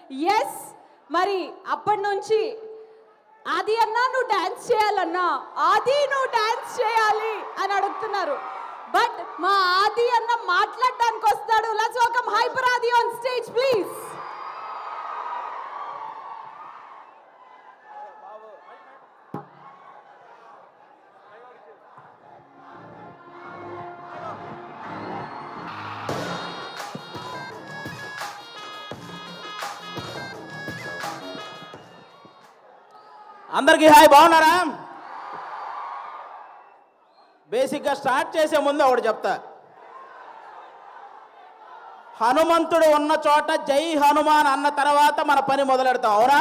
Yes, మరి అప్పటి నుంచి ఆది అన్నా నువ్వు డాన్స్ చేయాలన్నా, ఆది నువ్వు డాన్స్ చేయాలి అని అడుగుతున్నారు. బట్ మా ఆది అన్న మాట్లాడడానికి వస్తాడు. లెట్స్ వెల్కమ్ హైపర్ ఆది ఆన్ స్టేజ్ ప్లీజ్. అందరికీ హాయ్, బాగున్నారా? బేసిక్గా స్టార్ట్ చేసే ముందు ఒకటి చెప్తా. హనుమంతుడు ఉన్న చోట జై హనుమాన్ అన్న తర్వాత మన పని మొదలెడతాం, అవునా?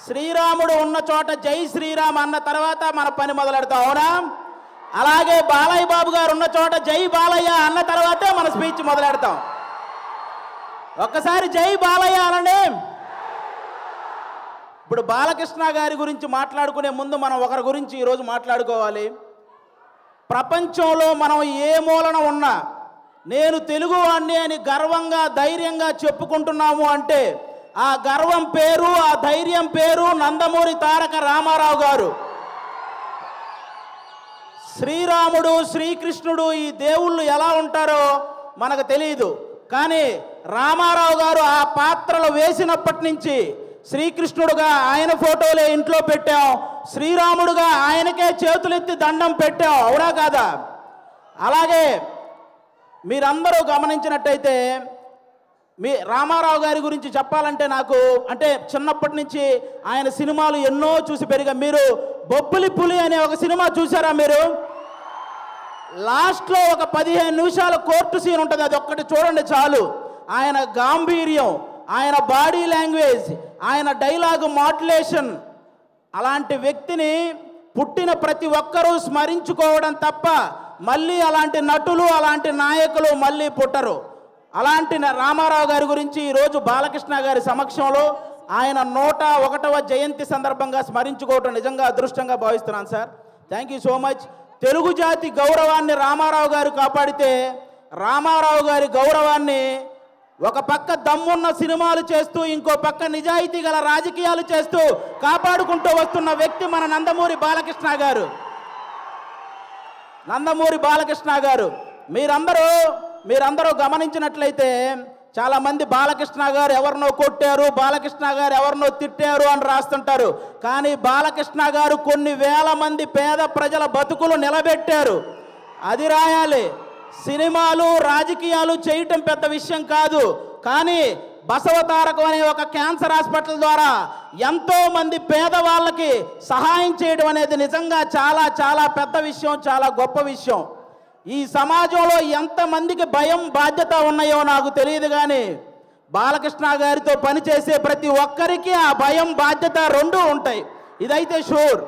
శ్రీరాముడు ఉన్న చోట జై శ్రీరామ్ అన్న తర్వాత మన పని మొదలెడతాం, అవునా? అలాగే బాలయ్య బాబు గారు ఉన్న చోట జై బాలయ్య అన్న తర్వాతే మన స్పీచ్ మొదలెడతాం. ఒక్కసారి జై బాలయ్య అనండి. ఇప్పుడు బాలకృష్ణ గారి గురించి మాట్లాడుకునే ముందు మనం ఒకరి గురించి ఈరోజు మాట్లాడుకోవాలి. ప్రపంచంలో మనం ఏ మూలన ఉన్నా నేను తెలుగువాణ్ణి అని గర్వంగా ధైర్యంగా చెప్పుకుంటున్నాము అంటే ఆ గర్వం పేరు, ఆ ధైర్యం పేరు నందమూరి తారక రామారావు గారు. శ్రీరాముడు, శ్రీకృష్ణుడు ఈ దేవుళ్ళు ఎలా ఉంటారో మనకు తెలియదు, కానీ రామారావు గారు ఆ పాత్రలు వేసినప్పటి నుంచి శ్రీకృష్ణుడుగా ఆయన ఫోటోలే ఇంట్లో పెట్టాం, శ్రీరాముడుగా ఆయనకే చేతులెత్తి దండం పెట్టాం, అవునా కాదా? అలాగే మీరందరూ గమనించినట్టయితే మీ రామారావు గారి గురించి చెప్పాలంటే నాకు అంటే చిన్నప్పటి నుంచి ఆయన సినిమాలు ఎన్నో చూసి పెరిగా. మీరు బొబ్బిలి పులి అనే ఒక సినిమా చూసారా? మీరు లాస్ట్లో ఒక 15 నిమిషాల కోర్టు సీన్ ఉంటుంది, అది ఒక్కటి చూడండి చాలు. ఆయన గాంభీర్యం, ఆయన బాడీ లాంగ్వేజ్, ఆయన డైలాగు మాడ్యులేషన్, అలాంటి వ్యక్తిని పుట్టిన ప్రతి ఒక్కరూ స్మరించుకోవడం తప్ప మళ్ళీ అలాంటి నటులు, అలాంటి నాయకులు మళ్ళీ పుట్టరు. అలాంటి రామారావు గారి గురించి ఈరోజు బాలకృష్ణ గారి సమక్షంలో ఆయన 101వ జయంతి సందర్భంగా స్మరించుకోవటం నిజంగా అదృష్టంగా భావిస్తున్నాను sir. Thank you so much. Telugu జాతి గౌరవాన్ని రామారావు గారు కాపాడితే రామారావు గారి గౌరవాన్ని ఒక పక్క దమ్మున్న సినిమాలు చేస్తూ ఇంకో పక్క నిజాయితీ గల రాజకీయాలు చేస్తూ కాపాడుకుంటూ వస్తున్న వ్యక్తి మన నందమూరి బాలకృష్ణ గారు. నందమూరి బాలకృష్ణ గారు మీరందరూ గమనించినట్లయితే చాలామంది బాలకృష్ణ గారు ఎవరినో కొట్టారు, బాలకృష్ణ గారు ఎవరినో తిట్టారు అని రాస్తుంటారు. కానీ బాలకృష్ణ గారు కొన్ని వేల మంది పేద ప్రజల బతుకులు నిలబెట్టారు, అది రాయాలి. సినిమాలు రాజకీయాలు చేయటం పెద్ద విషయం కాదు, కానీ బసవతారకం అనే ఒక క్యాన్సర్ హాస్పిటల్ ద్వారా ఎంతో మంది పేదవాళ్ళకి సహాయం చేయడం అనేది నిజంగా చాలా చాలా పెద్ద విషయం, చాలా గొప్ప విషయం. ఈ సమాజంలో ఎంతమందికి భయం బాధ్యత ఉన్నాయో నాకు తెలియదు, కానీ బాలకృష్ణ గారితో పనిచేసే ప్రతి ఒక్కరికి ఆ భయం బాధ్యత రెండూ ఉంటాయి, ఇదైతే షూర్.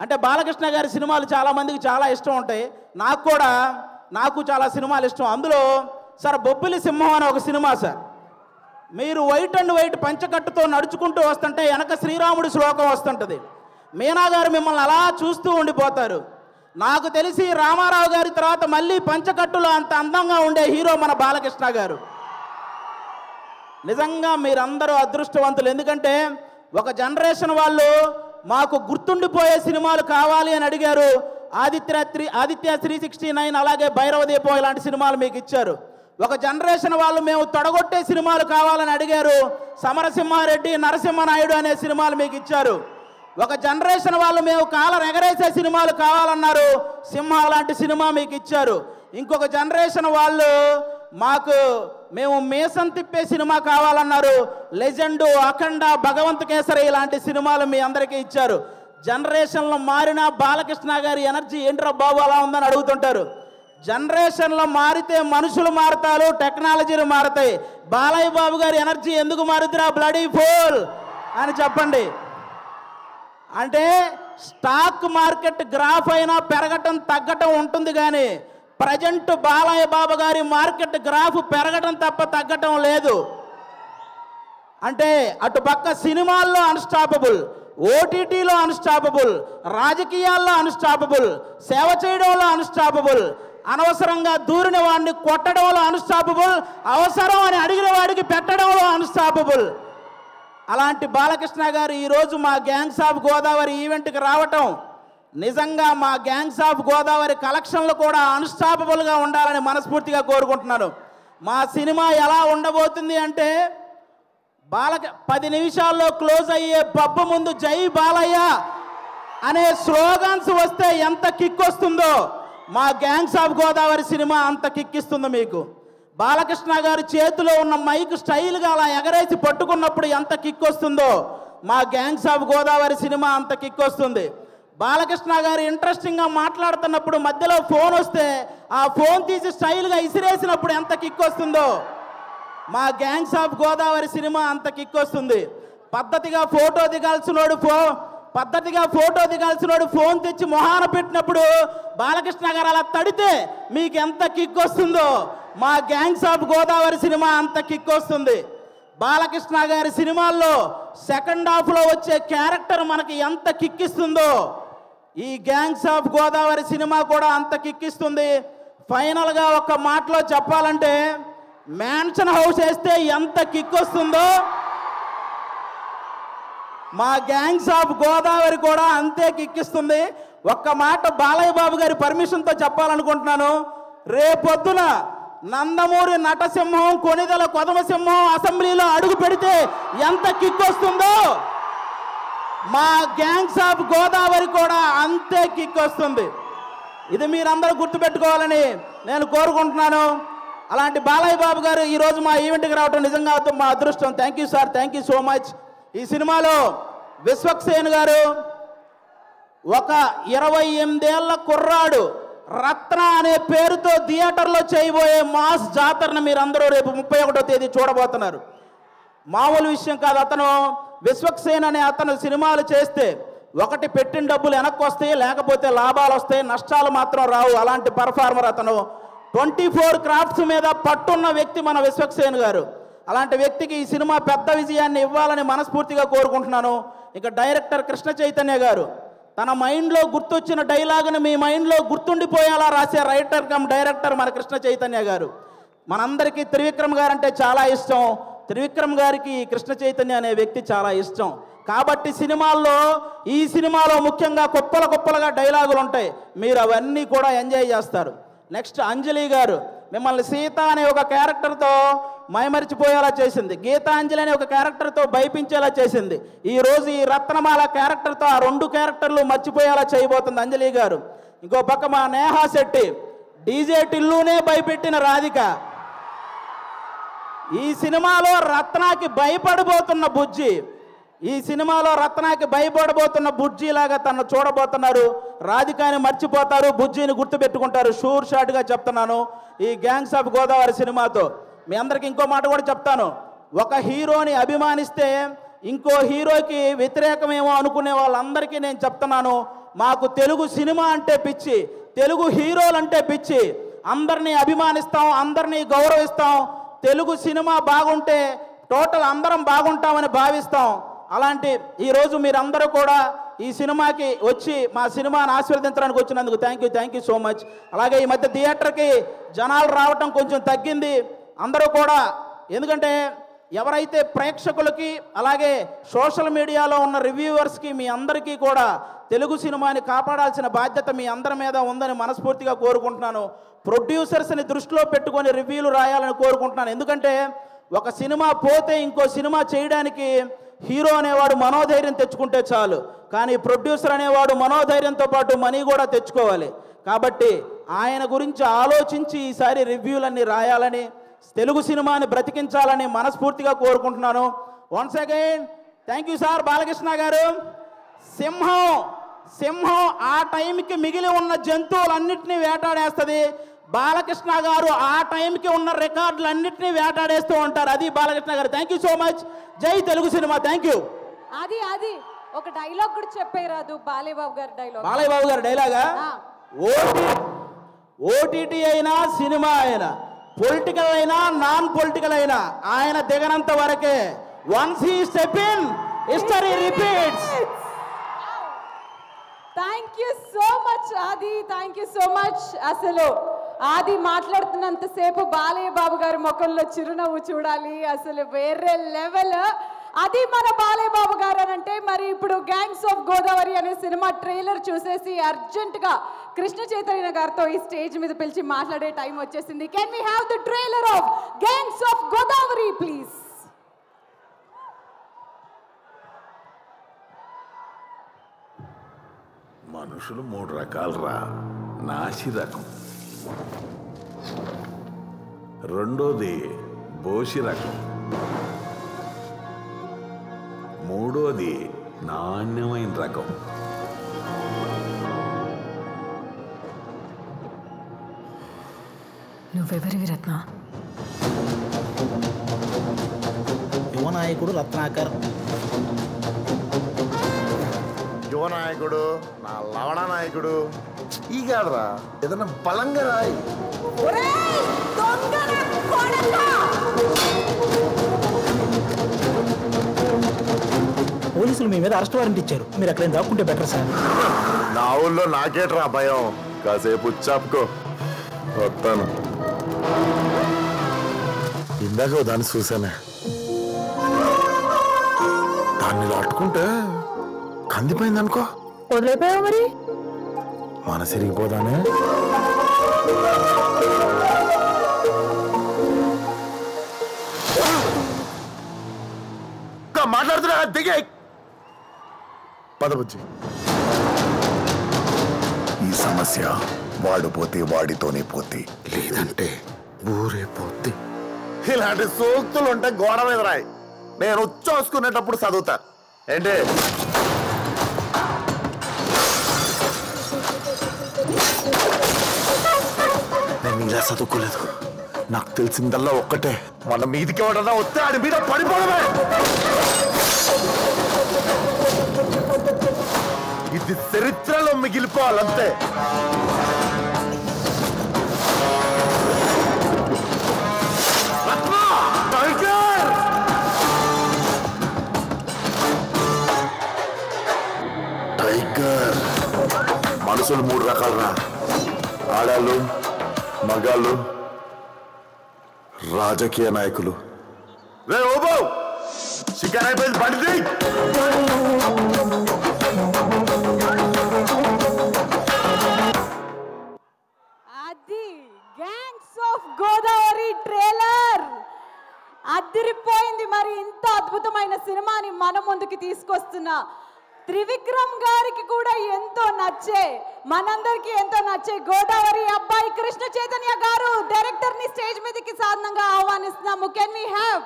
అంటే బాలకృష్ణ గారి సినిమాలు చాలామందికి చాలా ఇష్టం ఉంటాయి, నాకు చాలా సినిమాలు ఇష్టం. అందులో సార్ బొబ్బిలి సింహం అనే ఒక సినిమా సార్, మీరు వైట్ అండ్ వైట్ పంచకట్టుతో నడుచుకుంటూ వస్తుంటే వెనక శ్రీరాముడి శ్లోకం వస్తుంటుంది, మీనా గారు మిమ్మల్ని అలా చూస్తూ ఉండిపోతారు. నాకు తెలిసి రామారావు గారి తర్వాత మళ్ళీ పంచకట్టులో అంత అందంగా ఉండే హీరో మన బాలకృష్ణ గారు. నిజంగా మీరందరూ అదృష్టవంతులు, ఎందుకంటే ఒక జనరేషన్ వాళ్ళు మాకు గుర్తుండిపోయే సినిమాలు కావాలి అని అడిగారు. ఆదిత్య 369, అలాగే భైరవ దీపం ఇలాంటి సినిమాలు మీకు ఇచ్చారు. ఒక జనరేషన్ వాళ్ళు మేము తొడగొట్టే సినిమాలు కావాలని అడిగారు, సమరసింహారెడ్డి, నరసింహనాయుడు అనే సినిమాలు మీకు ఇచ్చారు. ఒక జనరేషన్ వాళ్ళు మేము కాలం ఎగరేసే సినిమాలు కావాలన్నారు, సింహ లాంటి సినిమా మీకు ఇచ్చారు. ఇంకొక జనరేషన్ వాళ్ళు మేము మీసం తిప్పే సినిమా కావాలన్నారు, లెజెండు, అఖండ, భగవంత్ కేసరి ఇలాంటి సినిమాలు మీ అందరికీ ఇచ్చారు. జనరేషన్లో మారిన బాలకృష్ణ గారి ఎనర్జీ ఏంట్రా బాబు అలా ఉందని అడుగుతుంటారు. జనరేషన్లో మారితే మనుషులు మారుతారు, టెక్నాలజీలు మారుతాయి. బాలయ్య బాబు గారి ఎనర్జీ ఎందుకు మారుతురా బ్లడీ ఫోల్ అని చెప్పండి. అంటే స్టాక్ మార్కెట్ గ్రాఫ్ అయినా పెరగటం తగ్గటం ఉంటుంది, కానీ ప్రజెంట్ బాలయ్య బాబు గారి మార్కెట్ గ్రాఫ్ పెరగటం తప్ప తగ్గటం లేదు. అంటే అటు పక్క సినిమాల్లో అన్స్టాపబుల్, ఓటీటీలో అన్స్టాపబుల్, రాజకీయాల్లో అన్స్టాపబుల్, సేవ చేయడంలో అన్స్టాపబుల్, అనవసరంగా దూరిన వాడిని కొట్టడంలో అన్స్టాపబుల్, అవసరం అని అడిగిన వాడికి పెట్టడంలో అన్స్టాపబుల్. అలాంటి బాలకృష్ణ గారు ఈరోజు మా గ్యాంగ్స్ ఆఫ్ గోదావరి ఈవెంట్కి రావటం నిజంగా మా గ్యాంగ్స్ ఆఫ్ గోదావరి కలెక్షన్లు కూడా అన్స్టాపబుల్గా ఉండాలని మనస్ఫూర్తిగా కోరుకుంటున్నాను. మా సినిమా ఎలా ఉండబోతుంది అంటే 10 నిమిషాల్లో క్లోజ్ అయ్యే పబ్బు ముందు జై బాలయ్య అనే స్లోగన్స్ వస్తే ఎంత కిక్ వస్తుందో మా గ్యాంగ్స్ ఆఫ్ గోదావరి సినిమా అంత కిక్కిస్తుంది మీకు. బాలకృష్ణ గారి చేతిలో ఉన్న మైక్ స్టైల్గా అలా ఎగరేసి పట్టుకున్నప్పుడు ఎంత కిక్ వస్తుందో మా గ్యాంగ్స్ ఆఫ్ గోదావరి సినిమా అంత కిక్ వస్తుంది. బాలకృష్ణ గారు ఇంట్రెస్టింగ్గా మాట్లాడుతున్నప్పుడు మధ్యలో ఫోన్ వస్తే ఆ ఫోన్ తీసి స్టైల్గా ఇసిరేసినప్పుడు ఎంత కిక్ వస్తుందో మా గ్యాంగ్స్ ఆఫ్ గోదావరి సినిమా అంత కిక్ వస్తుంది. పద్ధతిగా ఫోటో దిగాల్సినోడు ఫోన్ తెచ్చి మొహాన పెట్టినప్పుడు బాలకృష్ణ గారు అలా తడితే మీకు ఎంత కిక్ వస్తుందో మా గ్యాంగ్స్ ఆఫ్ గోదావరి సినిమా అంత కిక్ వస్తుంది. బాలకృష్ణ గారి సినిమాల్లో సెకండ్ హాఫ్లో వచ్చే క్యారెక్టర్ మనకి ఎంత కిక్కిస్తుందో ఈ గ్యాంగ్స్ ఆఫ్ గోదావరి సినిమా కూడా అంత కిక్కిస్తుంది. ఫైనల్గా ఒక మాటలో చెప్పాలంటే మ్యాన్షన్ హౌస్ వేస్తే ఎంత కిక్ వస్తుందో మా గ్యాంగ్స్ ఆఫ్ గోదావరి కూడా అంతే కిక్కిస్తుంది. ఒక్క మాట బాలయ్య బాబు గారి పర్మిషన్తో చెప్పాలనుకుంటున్నాను. రేపొద్దున నందమూరి నటసింహం, కొనిదెల కొదమసింహం అసెంబ్లీలో అడుగు పెడితే ఎంత కిక్ వస్తుందో మా గ్యాంగ్స్ ఆఫ్ గోదావరి కూడా అంతే కిక్ వస్తుంది. ఇది మీరందరూ గుర్తుపెట్టుకోవాలని నేను కోరుకుంటున్నాను. అలాంటి బాలయ్య బాబు గారు ఈరోజు మా ఈవెంట్కి రావడం నిజంగా మా అదృష్టం. Thank you sir, thank you so much. ఈ సినిమాలో విశ్వక్సేన్ గారు ఒక 28 ఏళ్ల కుర్రాడు రత్న అనే పేరుతో థియేటర్లో చేయబోయే మాస్ జాతరను మీరందరూ రేపు 31వ తేదీ చూడబోతున్నారు. మామూలు విషయం కాదు. అతను విశ్వక్సేన్ అనే అతను సినిమాలు చేస్తే ఒకటి పెట్టిన డబ్బులు వెనక్కి వస్తాయి, లేకపోతే లాభాలు వస్తాయి, నష్టాలు మాత్రం రావు. అలాంటి పర్ఫార్మర్ అతను. 24 క్రాఫ్ట్స్ మీద పట్టున్న వ్యక్తి మన విశ్వక్సేన్ గారు. అలాంటి వ్యక్తికి ఈ సినిమా పెద్ద విజయాన్ని ఇవ్వాలని మనస్ఫూర్తిగా కోరుకుంటున్నాను. ఇక డైరెక్టర్ కృష్ణ చైతన్య గారు తన మైండ్లో గుర్తొచ్చిన డైలాగుని మీ మైండ్లో గుర్తుండిపోయేలా రాసే రైటర్ కమ్ డైరెక్టర్ మన కృష్ణ చైతన్య గారు. మనందరికీ త్రివిక్రమ్ గారు అంటే చాలా ఇష్టం. త్రివిక్రమ్ గారికి కృష్ణ చైతన్య అనే వ్యక్తి చాలా ఇష్టం. కాబట్టి ఈ సినిమాలో ముఖ్యంగా కుప్పలుగా డైలాగులు ఉంటాయి. మీరు అవన్నీ కూడా ఎంజాయ్ చేస్తారు. నెక్స్ట్ అంజలి గారు మిమ్మల్ని సీత అనే ఒక క్యారెక్టర్తో మైమరిచిపోయేలా చేసింది. గీతాంజలి అనే ఒక క్యారెక్టర్తో భయపించేలా చేసింది. ఈరోజు ఈ రత్నమాల క్యారెక్టర్తో ఆ 2 క్యారెక్టర్లు మర్చిపోయేలా చేయబోతుంది అంజలి గారు. ఇంకో పక్క మా నేహా శెట్టి డీజే టిల్లునే భయపెట్టిన రాధిక. ఈ సినిమాలో రత్నాకి భయపడబోతున్న బుజ్జి లాగా తను చూడబోతున్నారు. రాధికాని మర్చిపోతారు, బుజ్జిని గుర్తుపెట్టుకుంటారు. షూర్ షాట్గా చెప్తున్నాను. ఈ గ్యాంగ్స్ ఆఫ్ గోదావరి సినిమాతో మీ అందరికి ఇంకో మాట కూడా చెప్తాను. ఒక హీరోని అభిమానిస్తే ఇంకో హీరోకి వ్యతిరేకమేమో అనుకునే వాళ్ళందరికీ నేను చెప్తున్నాను, మాకు తెలుగు సినిమా అంటే పిచ్చి, తెలుగు హీరోలంటే పిచ్చి. అందరినీ అభిమానిస్తాం, అందరినీ గౌరవిస్తాం. తెలుగు సినిమా బాగుంటే టోటల్ అందరం బాగుంటామని భావిస్తాం. అలాంటి ఈరోజు మీరందరూ కూడా ఈ సినిమాకి వచ్చి మా సినిమాని ఆశీర్వదించడానికి వచ్చినందుకు థ్యాంక్ యూ సో మచ్. అలాగే ఈ మధ్య థియేటర్కి జనాలు రావటం కొంచెం తగ్గింది. అందరూ కూడా ఎందుకంటే ఎవరైతే ప్రేక్షకులకి అలాగే సోషల్ మీడియాలో ఉన్న రివ్యూవర్స్కి మీ అందరికీ కూడా తెలుగు సినిమాని కాపాడాల్సిన బాధ్యత మీ అందరి మీద ఉందని మనస్ఫూర్తిగా కోరుకుంటున్నాను. ప్రొడ్యూసర్స్ని దృష్టిలో పెట్టుకొని రివ్యూలు రాయాలని కోరుకుంటున్నాను. ఎందుకంటే ఒక సినిమా పోతే ఇంకో సినిమా చేయడానికి హీరో అనేవాడు మనోధైర్యం తెచ్చుకుంటే చాలు, కానీ ప్రొడ్యూసర్ అనేవాడు మనోధైర్యంతో పాటు మనీ కూడా తెచ్చుకోవాలి. కాబట్టి ఆయన గురించి ఆలోచించి ఈసారి రివ్యూలన్నీ రాయాలని, తెలుగు సినిమాని బ్రతికించాలని మనస్ఫూర్తిగా కోరుకుంటున్నాను. Once again thank you sir. Balakrishna గారు, సింహం ఆ టైంకి మిగిలి ఉన్న జంతువులన్నింటినీ వేటాడేస్తుంది. బాలకృష్ణ గారు ఆ టైంకి ఉన్న రికార్డులన్నింటినీ వేటాడేస్తూ ఉంటారు. అది బాలకృష్ణ గారు. Thank you so much. జై తెలుగు సినిమా. Thank you. అది ఒక డైలాగ్ కూడా చెప్పేరాదు బాలయ్య బాబు గారి డైలాగా ఓటీటీ అయినా సినిమా అయినా పొలిటికల్ అయినా నాన్ పొలిటికల్ అయినా ఆయన దిగనంత వరకే. Once he step in history repeats. Thank you so much ఆది, థ్యాంక్ యూ సో మచ్. అసలు ఆది మాట్లాడుతున్నంతసేపు బాలయ్య బాబు గారి ముఖంలో చిరునవ్వు చూడాలి, అసలు వేరే లెవెల్. అది మన బాలయ్య బాబు గారు అని అంటే మరి ఇప్పుడు గ్యాంగ్స్ ఆఫ్ గోదావరి అనే సినిమా ట్రైలర్ చూసేసి అర్జెంటుగా కృష్ణ చైతన్య గారితో ఈ స్టేజ్ మీద పిలిచి మాట్లాడే టైం వచ్చేసింది. Can we have the trailer of gangs of Godavari please? మనుషులు 3 రకాలరా. నాసి రకం, రెండోది బోసి రకం, మూడోది నాణ్యమైన రకం. నువ్వెవరివి రత్న? యువనాయకుడు రత్నాకర్. యువనాయకుడు నా లవణ నాయకుడు ఈ కాదురా, ఏదన్నా బలంగా రాయి. పోలీసులు మీ మీద అరెస్ట్ వారెంట్ ఇచ్చారు, మీరు ఎక్కడైనా దాక్కుంటే బెటర్ సార్. నా ఊళ్ళో నాకేట్రా భయం, కాసేపు చాపుకో వస్తాను. ఇందాక దాన్ని చూసానే, దాన్ని అట్టుకుంటే కందిపోయింది అనుకో, వదిలేపోయావు మరి? మనసు ఇరిగిపోదానే. మాట్లాడుతున్నా దిగే పదబుజ్జి. ఈ సమస్య వాడు పోతే వాడితోనే పోతే, లేదంటే ఊరే పోతే. ఇలాంటి సూక్తులు ఉంటే గోడ మీద రాయి, నేను ఉచ్చోసుకునేటప్పుడు చదువుతా. ఏంటి నేను ఇలా చదువుకోలేదు, నాకు తెలిసిందల్లా ఒక్కటే, మన మీదికి ఎవడన్నా వస్తే ఆడి మీద పడిపోవడమే. ఇది చరిత్రలో మిగిలిపోవాలంతే. టైగర్. మనుషులు 3 రకాలరా, ఆడాళ్ళు, మగాళ్ళు, రాజకీయ నాయకులు. రే ఓబో, షికార్ అయిపోయింది, బండి. అది గ్యాంగ్స్ ఆఫ్ గోదావరి ట్రైలర్ అదిరిపోయింది. మరి ఇంత అద్భుతమైన సినిమాని మన ముందుకి తీసుకొస్తున్న త్రివిక్రమ్ గారికి కూడా ఎంతో నచ్చే, మనందరికీ ఎంతో నచ్చే గోదావరి అబ్బాయి కృష్ణ చైతన్య గారు డైరెక్టర్ ని స్టేజ్ మీదకి సాధారణంగా ఆహ్వానిస్తున్నాము. Can we have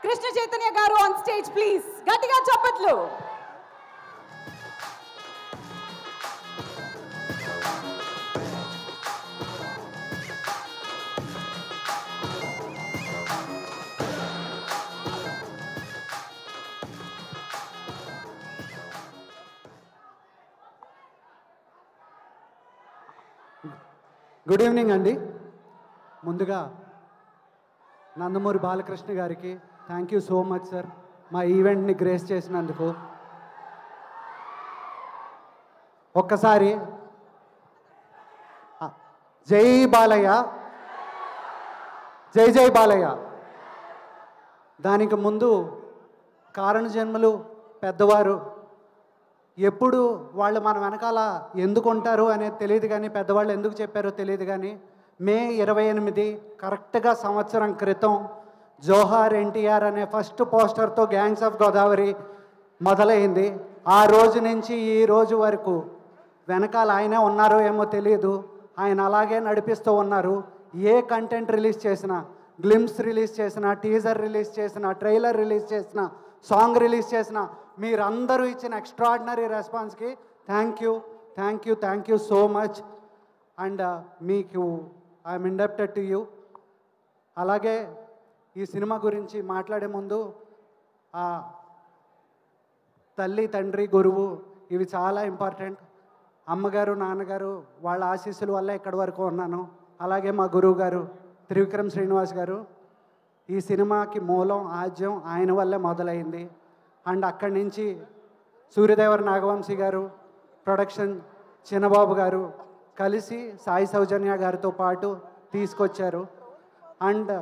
Krishna Chaitanya garu on stage please? గట్టిగా చప్పట్లు. గుడ్ ఈవినింగ్ అండి. ముందుగా నందమూరి బాలకృష్ణ గారికి thank you so much sir, మా ఈవెంట్ని గ్రేస్ చేసినందుకు. ఒక్కసారి జై బాలయ్య, జై జై బాలయ్య. దానికి ముందు కారణ జన్మలు పెద్దవారు ఎప్పుడు వాళ్ళు మన వెనకాల ఎందుకు ఉంటారు అనేది తెలియదు, కానీ పెద్దవాళ్ళు ఎందుకు చెప్పారో తెలియదు. కానీ మే 28 కరెక్ట్గా సంవత్సరం క్రితం జోహార్ ఎన్టీఆర్ అనే ఫస్ట్ పోస్టర్తో గ్యాంగ్స్ ఆఫ్ గోదావరి మొదలైంది. ఆ రోజు నుంచి ఈ రోజు వరకు వెనకాల ఆయనే ఉన్నారో ఏమో తెలియదు, ఆయన అలాగే నడిపిస్తూ ఉన్నారు. ఏ కంటెంట్ రిలీజ్ చేసినా, గ్లిమ్స్ రిలీజ్ చేసినా, టీజర్ రిలీజ్ చేసినా, ట్రైలర్ రిలీజ్ చేసినా, సాంగ్ రిలీజ్ చేసినా, మీరందరూ ఇచ్చిన ఎక్స్ట్రాడినరీ రెస్పాన్స్కి thank you so much. And మీకు ఐఎమ్ ఇండప్టెడ్ టు యూ. అలాగే ఈ సినిమా గురించి మాట్లాడే ముందు తల్లి, తండ్రి, గురువు ఇవి చాలా ఇంపార్టెంట్. అమ్మగారు, నాన్నగారు వాళ్ళ ఆశీస్సుల వల్ల ఇక్కడి వరకు ఉన్నాను. అలాగే మా గురువు గారు త్రివిక్రమ్ శ్రీనివాస్ గారు, ఈ సినిమాకి మూలం, ఆద్యం ఆయన వల్లే మొదలైంది. అండ్ అక్కడి నుంచి సూర్యదేవర నాగవంశీ గారు ప్రొడక్షన్ చిన్నబాబు గారు కలిసి సాయి సౌజన్య గారితో పాటు తీసుకొచ్చారు. అండ్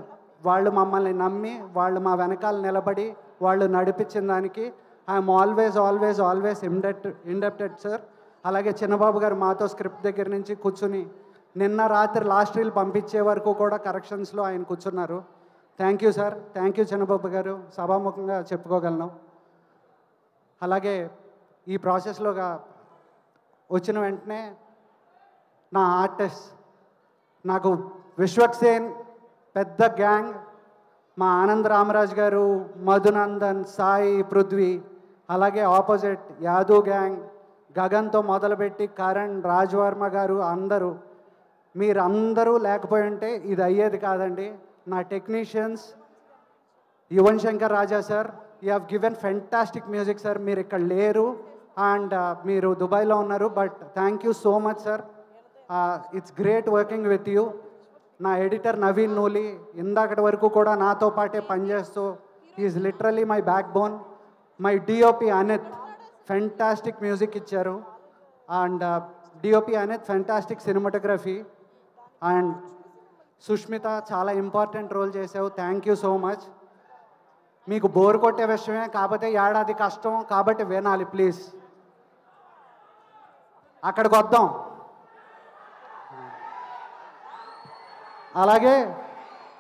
వాళ్ళు మమ్మల్ని నమ్మి వాళ్ళు మా వెనకాల నిలబడి వాళ్ళు నడిపించిన దానికి ఐఎమ్ ఆల్వేస్ ఇండెప్టెడ్ సార్. అలాగే చిన్నబాబు గారు మాతో స్క్రిప్ట్ దగ్గర నుంచి కూర్చుని నిన్న రాత్రి లాస్ట్ రీల్ పంపించే వరకు కూడా కరెక్షన్స్లో ఆయన కూర్చున్నారు. Thank you sir, thank you Chinnababu garu, సభాముఖంగా చెప్పుకోగలను. అలాగే ఈ ప్రాసెస్లోగా వచ్చిన వెంటనే నా ఆర్టిస్ట్ నాకు విశ్వక్సేన్ పెద్ద గ్యాంగ్, మా ఆనంద్ రామరాజ్ గారు, మధునందన్, సాయి, పృథ్వీ, అలాగే ఆపోజిట్ యాదవ్ గ్యాంగ్, గగన్తో మొదలుపెట్టి కరణ్, రాజ్వర్మ గారు, అందరూ మీరందరూ లేకపోయి ఉంటే ఇది అయ్యేది కాదండి. నా technicians Yuvan Shankar Raja sir, you have given fantastic music sir. మీరు ఇక్కడ లేరు అండ్ మీరు దుబాయ్లో ఉన్నారు, but thank you so much sir. It's great working with you. నా ఎడిటర్ నవీన్ నూలి ఇందాకటి వరకు కూడా నాతో పాటే పనిచేస్తూ is literally my backbone. My DOP Anit fantastic music ఇచ్చారు. And DOP Anit fantastic cinematography. And Sushmita చాలా ఇంపార్టెంట్ రోల్ చేసావు, థ్యాంక్ యూ సో మచ్. మీకు బోర్ కొట్టే విషయమే కాకపోతే ఏడాది కష్టం కాబట్టి వినాలి ప్లీజ్. అక్కడికి వద్దాం. అలాగే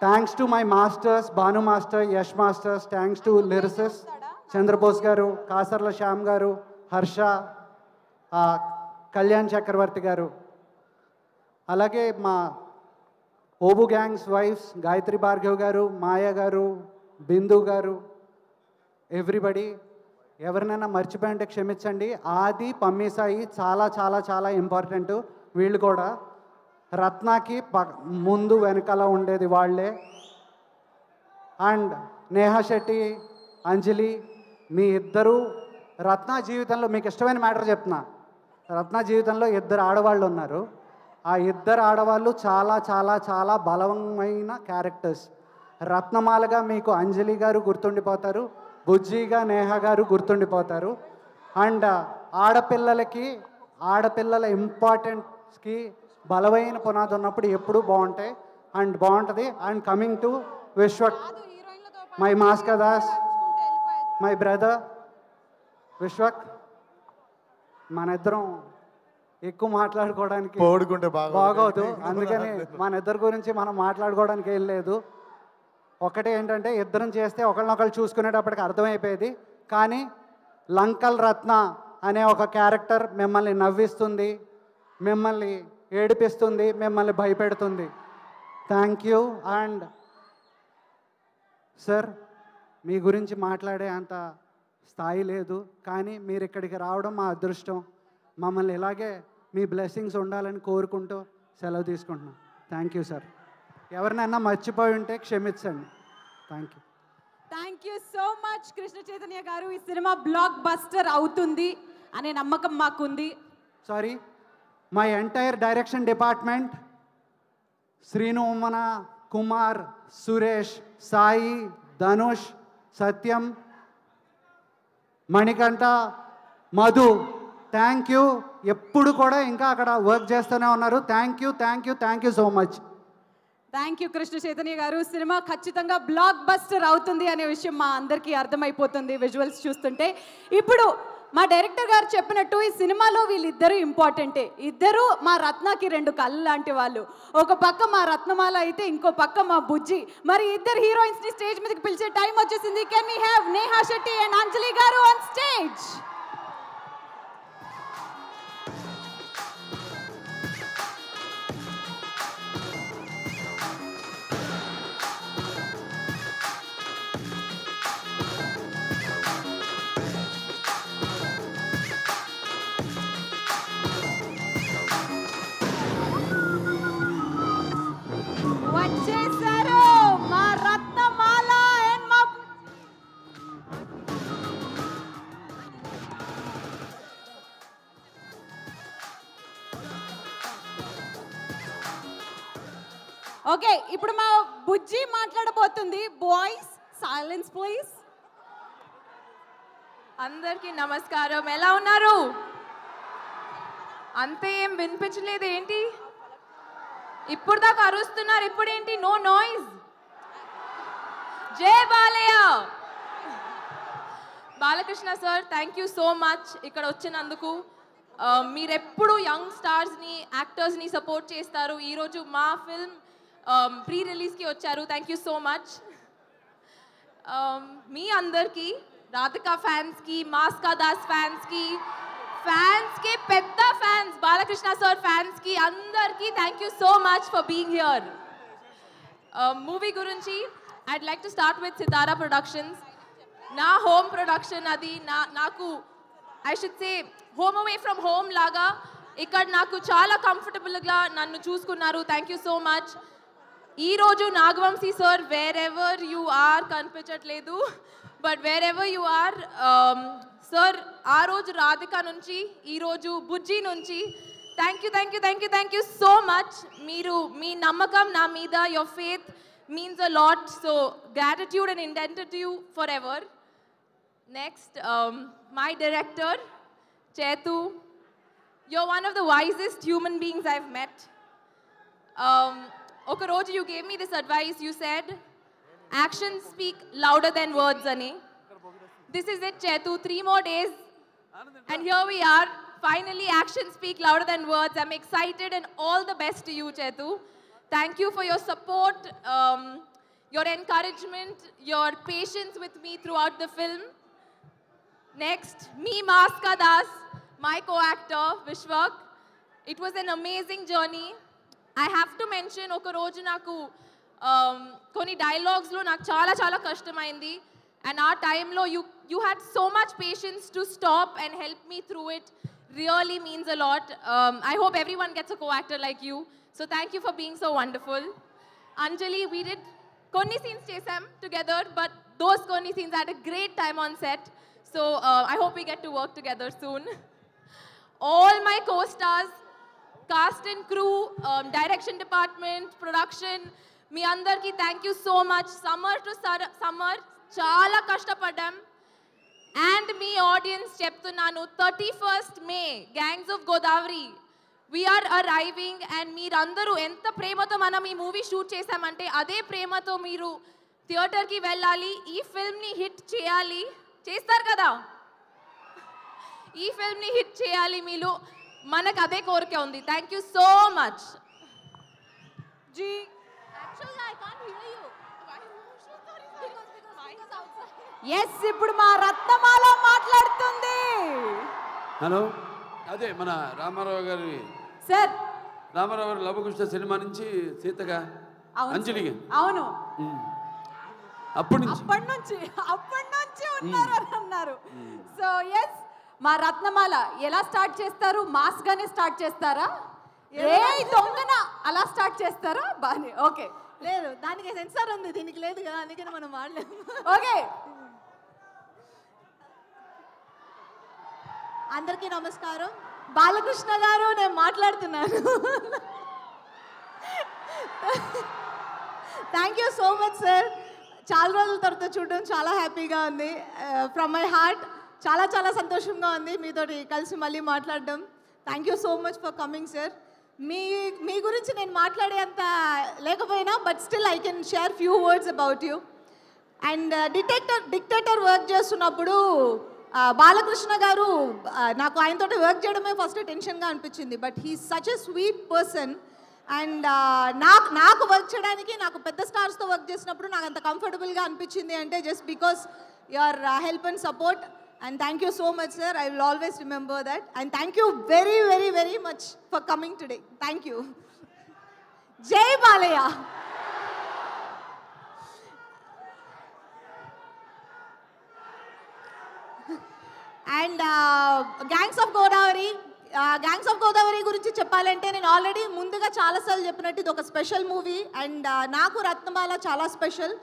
thanks to my masters, Bhanu master, Yash masters, thanks to lyricists Chandrabose garu, Kasarla Shyam గారు, హర్ష, కళ్యాణ్ చక్రవర్తి గారు. అలాగే మా ఓబు గ్యాంగ్స్ వైఫ్స్ గాయత్రి భార్గవ్ గారు, మాయా గారు, బిందు గారు, ఎవ్రీబడి. ఎవరినైనా మర్చిపోయింటే క్షమించండి. ఆది, పమ్మీసాయి చాలా చాలా చాలా ఇంపార్టెంట్. వీళ్ళు కూడా రత్నాకి ముందు వెనకాల ఉండేది వాళ్ళే. అండ్ నేహా శెట్టి, అంజలి, మీ ఇద్దరు రత్న జీవితంలో మీకు ఇష్టమైన మ్యాటర్ చెప్తున్నా. రత్న జీవితంలో ఇద్దరు ఆడవాళ్ళు ఉన్నారు. ఆ ఇద్దరు ఆడవాళ్ళు చాలా చాలా చాలా బలమైన క్యారెక్టర్స్. రత్నమాలగా మీకు అంజలి గారు గుర్తుండిపోతారు, బుజ్జిగా నేహా గారు గుర్తుండిపోతారు. అండ్ ఆడపిల్లల ఇంపార్టెన్స్కి బలమైన పునాది ఉన్నప్పుడు ఎప్పుడూ బాగుంటాయి అండ్ బాగుంటుంది. And coming to Vishwak, my Maska Das, my brother Vishwak. మన ఇద్దరం ఎక్కువ మాట్లాడుకోవడానికి బాగోదు, అందుకని మన ఇద్దరి గురించి మనం మాట్లాడుకోవడానికి ఏం లేదు. ఒకటే ఏంటంటే ఇద్దరం చేస్తే ఒకళ్ళనొకళ్ళు చూసుకునేటప్పటికి అర్థమైపోయేది. కానీ లంకల్ రత్న అనే ఒక క్యారెక్టర్ మిమ్మల్ని నవ్విస్తుంది, మిమ్మల్ని ఏడిపిస్తుంది, మిమ్మల్ని భయపెడుతుంది. Thank you. అండ్ సార్ మీ గురించి మాట్లాడే అంత స్థాయి లేదు, కానీ మీరు ఇక్కడికి రావడం మా అదృష్టం. మమ్మల్ని ఇలాగే మీ బ్లెస్సింగ్స్ ఉండాలని కోరుకుంటూ సెలవు తీసుకుంటున్నాం. Thank you sir. ఎవరినైనా మర్చిపోయి ఉంటే క్షమించండి. Thank you. Thank you so much Krishna Chaitanya garu. ఈ సినిమా బ్లాక్ బస్టర్ అవుతుంది అనే నమ్మకం మాకుంది. Sorry, my entire direction department, Srinu, Ummana, Kumar, Suresh, Sai, Dhanush, Satyam, Manikanta, Madhu, thank you. ఎప్పుడు కూడా ఇంకా అక్కడ వర్క్ చేస్తూనే ఉన్నారు. Thank you, thank you, thank you so much. Thank you Krishna Chaitanya garu. Cinema ఖచ్చితంగా బ్లాక్ బస్టర్ అవుతుంది అనే విషయం మా అందరికీ అర్థమైపోతుంది విజువల్స్ చూస్తుంటే. ఇప్పుడు మా డైరెక్టర్ గారు చెప్పినట్టు ఈ సినిమాలో వీళ్ళిద్దరూ ఇంపార్టెంటే. ఇద్దరు మా రత్నకి రెండు కళ్ళు లాంటి వాళ్ళు. ఒక పక్క మా రత్నమాల అయితే ఇంకో పక్క మా బుజ్జి. మరి ఇద్దరు హీరోయిన్స్ ని స్టేజ్ మీదకి పిలిచే టైం వచ్చేసింది. Can we have Neha Shetty and Anjali garu on stage? వచ్చేసారు మా రత్నమాల అండ్ మా ఓకే. ఇప్పుడు మా బుజ్జి మాట్లాడబోతుంది. Boys silence please. అందరికీ నమస్కారం. ఎలా ఉన్నారు? అంతే ఏం వినిపించలేదు ఏంటి? ఇప్పుడు దాకా అరుస్తున్నారు, ఇప్పుడేంటి నో నాయిస్? జై Balayya. Balakrishna sir, thank you so much ఇక్కడ వచ్చినందుకు. మీరెప్పుడు యంగ్ స్టార్స్ని, యాక్టర్స్ని సపోర్ట్ చేస్తారు. ఈరోజు మా ఫిల్మ్ ప్రీ రిలీజ్కి వచ్చారు. Thank you so much. మీ అందరికీ, రాధికా ఫ్యాన్స్కి, మాస్కా దాస్ ఫ్యాన్స్కి, పెద్ద ఫ్యాన్స్, బాలకృష్ణ సార్ ఫ్యాన్స్కి అందరికీ thank you so much for being here. Movie గురించి I'd like to start with Sithara productions. నా హోమ్ ప్రొడక్షన్ అది. నాకు I should say home away from home లాగా ఇక్కడ నాకు చాలా కంఫర్టబుల్గా నన్ను చూసుకున్నారు. Thank you so much. ఈరోజు Nagavamsi sir wherever you are కనిపించట్లేదు, but wherever you are sir, ఆ రోజు రాధిక నుంచి ఈరోజు బుజ్జి నుంచి థ్యాంక్ యూ సో మచ్. మీరు మీ నమ్మకం నా మీద, your faith means a lot, so gratitude and indebted to you forever. Next, my director, Chetu. You're one of the wisest human beings I've met. Oka roju you gave me this advice. You said, actions speak louder than words, ani. This is it, Chetu. 3 more days, and here we are. Finally, actions speak louder than words. I'm excited, and all the best to you, Chetu. Thank you for your support, your encouragement, your patience with me throughout the film. Next, me, Maska Das, my co-actor, Vishwak. It was an amazing journey. I have to mention, oka roju naku koni dialogues lo నాకు చాలా కష్టమైంది. And our time lo you had so much patience to stop and help me through it. Really means a lot. I hope everyone gets a co-actor like you. So thank you for being so wonderful. Anjali, we did konni scenes chesam together, but those konni scenes had a great time on set. So I hope we get to work together soon. All my co-stars, cast and crew, direction department, production, మీ అందరికీ thank you so much. Summer to summer చాలా కష్టపడ్డాం. And me audience చెప్తున్నాను, 31st May, Gangs of Godavari. We are arriving, and మీరందరూ ఎంత ప్రేమతో మనం ఈ movie shoot చేశామంటే అదే ప్రేమతో మీరు థియేటర్కి వెళ్ళాలి, ఈ ఫిల్మ్ని హిట్ చేయాలి. చేస్తారు కదా? ఈ ఫిల్మ్ని హిట్ చేయాలి మీరు. మనకు అదే కోరిక ఉంది. Thank you so much. జీ ఎస్, ఇప్పుడు మా రత్నమాల మాట్లాడుతుంది. హలో, అదే మన రామారావు గారి సార్, రామారావు గారి లవకుశ సినిమా నుంచి సీతగా అంజలిగా. అవును, అప్పటి నుంచి ఉన్నారు అని అన్నారు. సో ఎస్, మా రత్నమాల ఎలా స్టార్ట్ చేస్తారు? మాస్ గానే స్టార్ట్ చేస్తారా? దొంగన అలా స్టార్ట్ చేస్తారా? బానే, ఓకే. లేదు, దానికి సెన్సార్ ఉంది, దీనికి లేదు కదా, అందుకని మనం వాడలేము. ఓకే, అందరికీ నమస్కారం. బాలకృష్ణ గారు, నేను మాట్లాడుతున్నాను. Thank you so much sir. చాలా రోజుల తర్వాత చూడడం చాలా హ్యాపీగా ఉంది. ఫ్రమ్ మై హార్ట్ చాలా సంతోషంగా ఉంది మీతోటి కలిసి మళ్ళీ మాట్లాడడం. Thank you so much for coming sir. మీ గురించి నేను మాట్లాడేంత లేకపోయినా, but still I can share few words about you. And Dictator work చేస్తున్నప్పుడు బాలకృష్ణ గారు, నాకు ఆయనతో వర్క్ చేయడమే ఫస్ట్ టెన్షన్గా అనిపించింది. But he such a sweet person. And నాకు వర్క్ చేయడానికి, నాకు పెద్ద స్టార్స్తో వర్క్ చేసినప్పుడు నాకు అంత కంఫర్టబుల్గా అనిపించింది అంటే just because your help and support. And thank you so much, sir. I will always remember that. And thank you very, very, very much for coming today. Thank you. Jai Balaya. And Gangs of Godavari. Gangs of Godavari గురించి చెప్పాలంటే నేను already ముందుగా చాలాసార్లు చెప్పినట్టు ఇది ఒక special movie. And నాకు రత్నమాల చాలా స్పెషల్.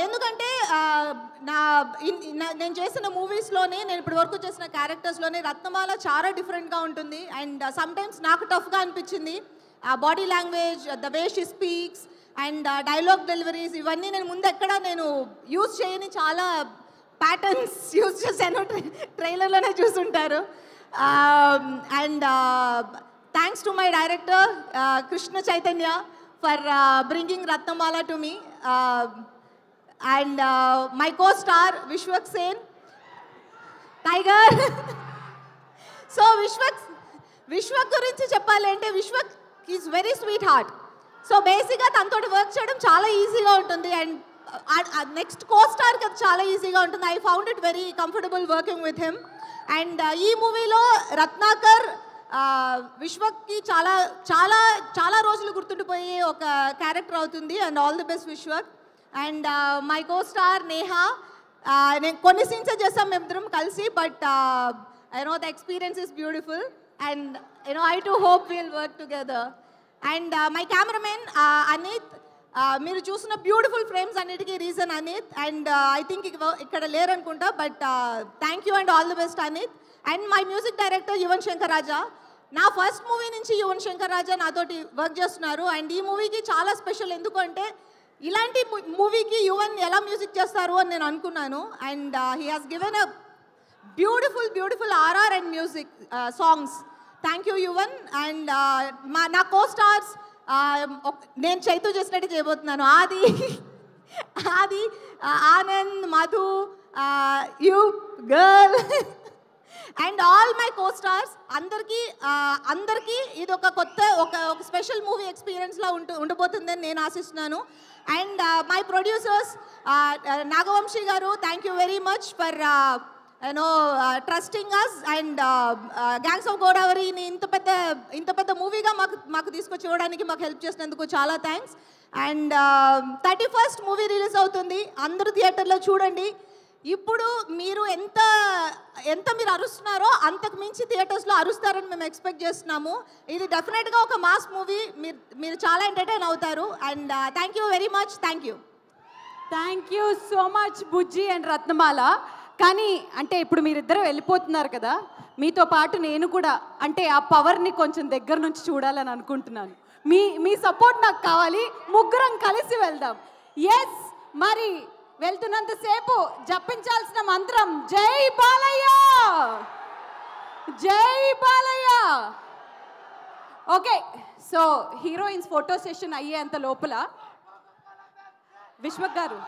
ఎందుకంటే నేను చేసిన మూవీస్లోనే, నేను ఇప్పటి వరకు చేసిన క్యారెక్టర్స్లోనే రత్నమాల చాలా డిఫరెంట్గా ఉంటుంది. అండ్ సమ్టైమ్స్ నాకు టఫ్గా అనిపించింది. Body language, the way she speaks and dialogue deliveries, ఇవన్నీ నేను ముందు ఎక్కడ నేను యూజ్ చేయని చాలా ప్యాటర్న్స్ యూజ్ చేశాను. ట్రైలర్లోనే చూసుంటారు. And thanks to my director, Krishna Chaitanya, for bringing Ratnamala to me. And my co-star, Vishwak Sen, Tiger. So Vishwak గురించి చెప్పాలంటే Vishwak is very sweet heart. So బేసిక్గా తనతో వర్క్ చేయడం చాలా ఈజీగా ఉంటుంది. అండ్ నెక్స్ట్ కో-స్టార్కి అది చాలా ఈజీగా ఉంటుంది. I found it very comfortable working with him. And ఈ మూవీలో రత్నాకర్ విశ్వక్కి చాలా చాలా చాలా రోజులు గుర్తుండిపోయే ఒక క్యారెక్టర్ అవుతుంది. And all the best Vishwak. And my co-star Neha, నేను కొన్ని సీన్సే చేస్తాం మేమిద్దరం కలిసి, but I know the experience is beautiful, and I too hope we'll work together. And my cameraman Anit, మీరు చూసిన బ్యూటిఫుల్ ఫ్రేమ్స్ అన్నిటికీ reason Anit. And I think ఇక్కడ లేరు అనుకుంటా, but thank you and all the best Anit. And my music director Yuvan Shankar Raja. నా first movie నుంచి యువన్ శంకర్ రాజా నాతోటి work చేస్తున్నారు. అండ్ ఈ మూవీకి చాలా స్పెషల్, ఎందుకంటే ఇలాంటి మూవీకి యువన్ ఎలా మ్యూజిక్ చేస్తారు అని నేను అనుకున్నాను. And he has given a beautiful RR and music songs. Thank you Yuvan. And నా కో-స్టార్స్ నేను చైతూ చేసినట్టు చేయబోతున్నాను. Aadi, Anand, Madhu, you girl and all my co-stars అందరికీ ఇది ఒక కొత్త ఒక స్పెషల్ మూవీ ఎక్స్పీరియన్స్లా ఉండబోతుందని నేను ఆశిస్తున్నాను. And my producers Nagavamsi garu, thank you very much for trusting us. And gangs of గోదావరిని ఇంత పెద్ద మూవీగా మాకు తీసుకొచ్చి ఇవ్వడానికి మాకు హెల్ప్ చేసినందుకు చాలా thanks. And 31st movie release అవుతుంది, అందరూ థియేటర్లో చూడండి. ఇప్పుడు మీరు ఎంత మీరు అరుస్తున్నారో అంతకు మించి థియేటర్స్లో అరుస్తారని మేము ఎక్స్పెక్ట్ చేస్తున్నాము. ఇది డెఫినెట్గా ఒక మాస్ మూవీ, మీరు చాలా ఎంటర్టైన్ అవుతారు. And thank you very much. Thank you so much Bujji and Ratnamala. కానీ అంటే ఇప్పుడు మీరిద్దరు వెళ్ళిపోతున్నారు కదా, మీతో పాటు నేను కూడా అంటే ఆ పవర్ని కొంచెం దగ్గర నుంచి చూడాలని అనుకుంటున్నాను. మీ సపోర్ట్ నాకు కావాలి, ముగ్గురం కలిసి వెళ్దాం. ఎస్, మరి వెళ్తున్నంతసేపు జపించాల్సిన మంత్రం జై బాలయ్య, జై Balayya. Okay, so heroines photo session అయ్యేంత లోపల విశ్వక్ గారు,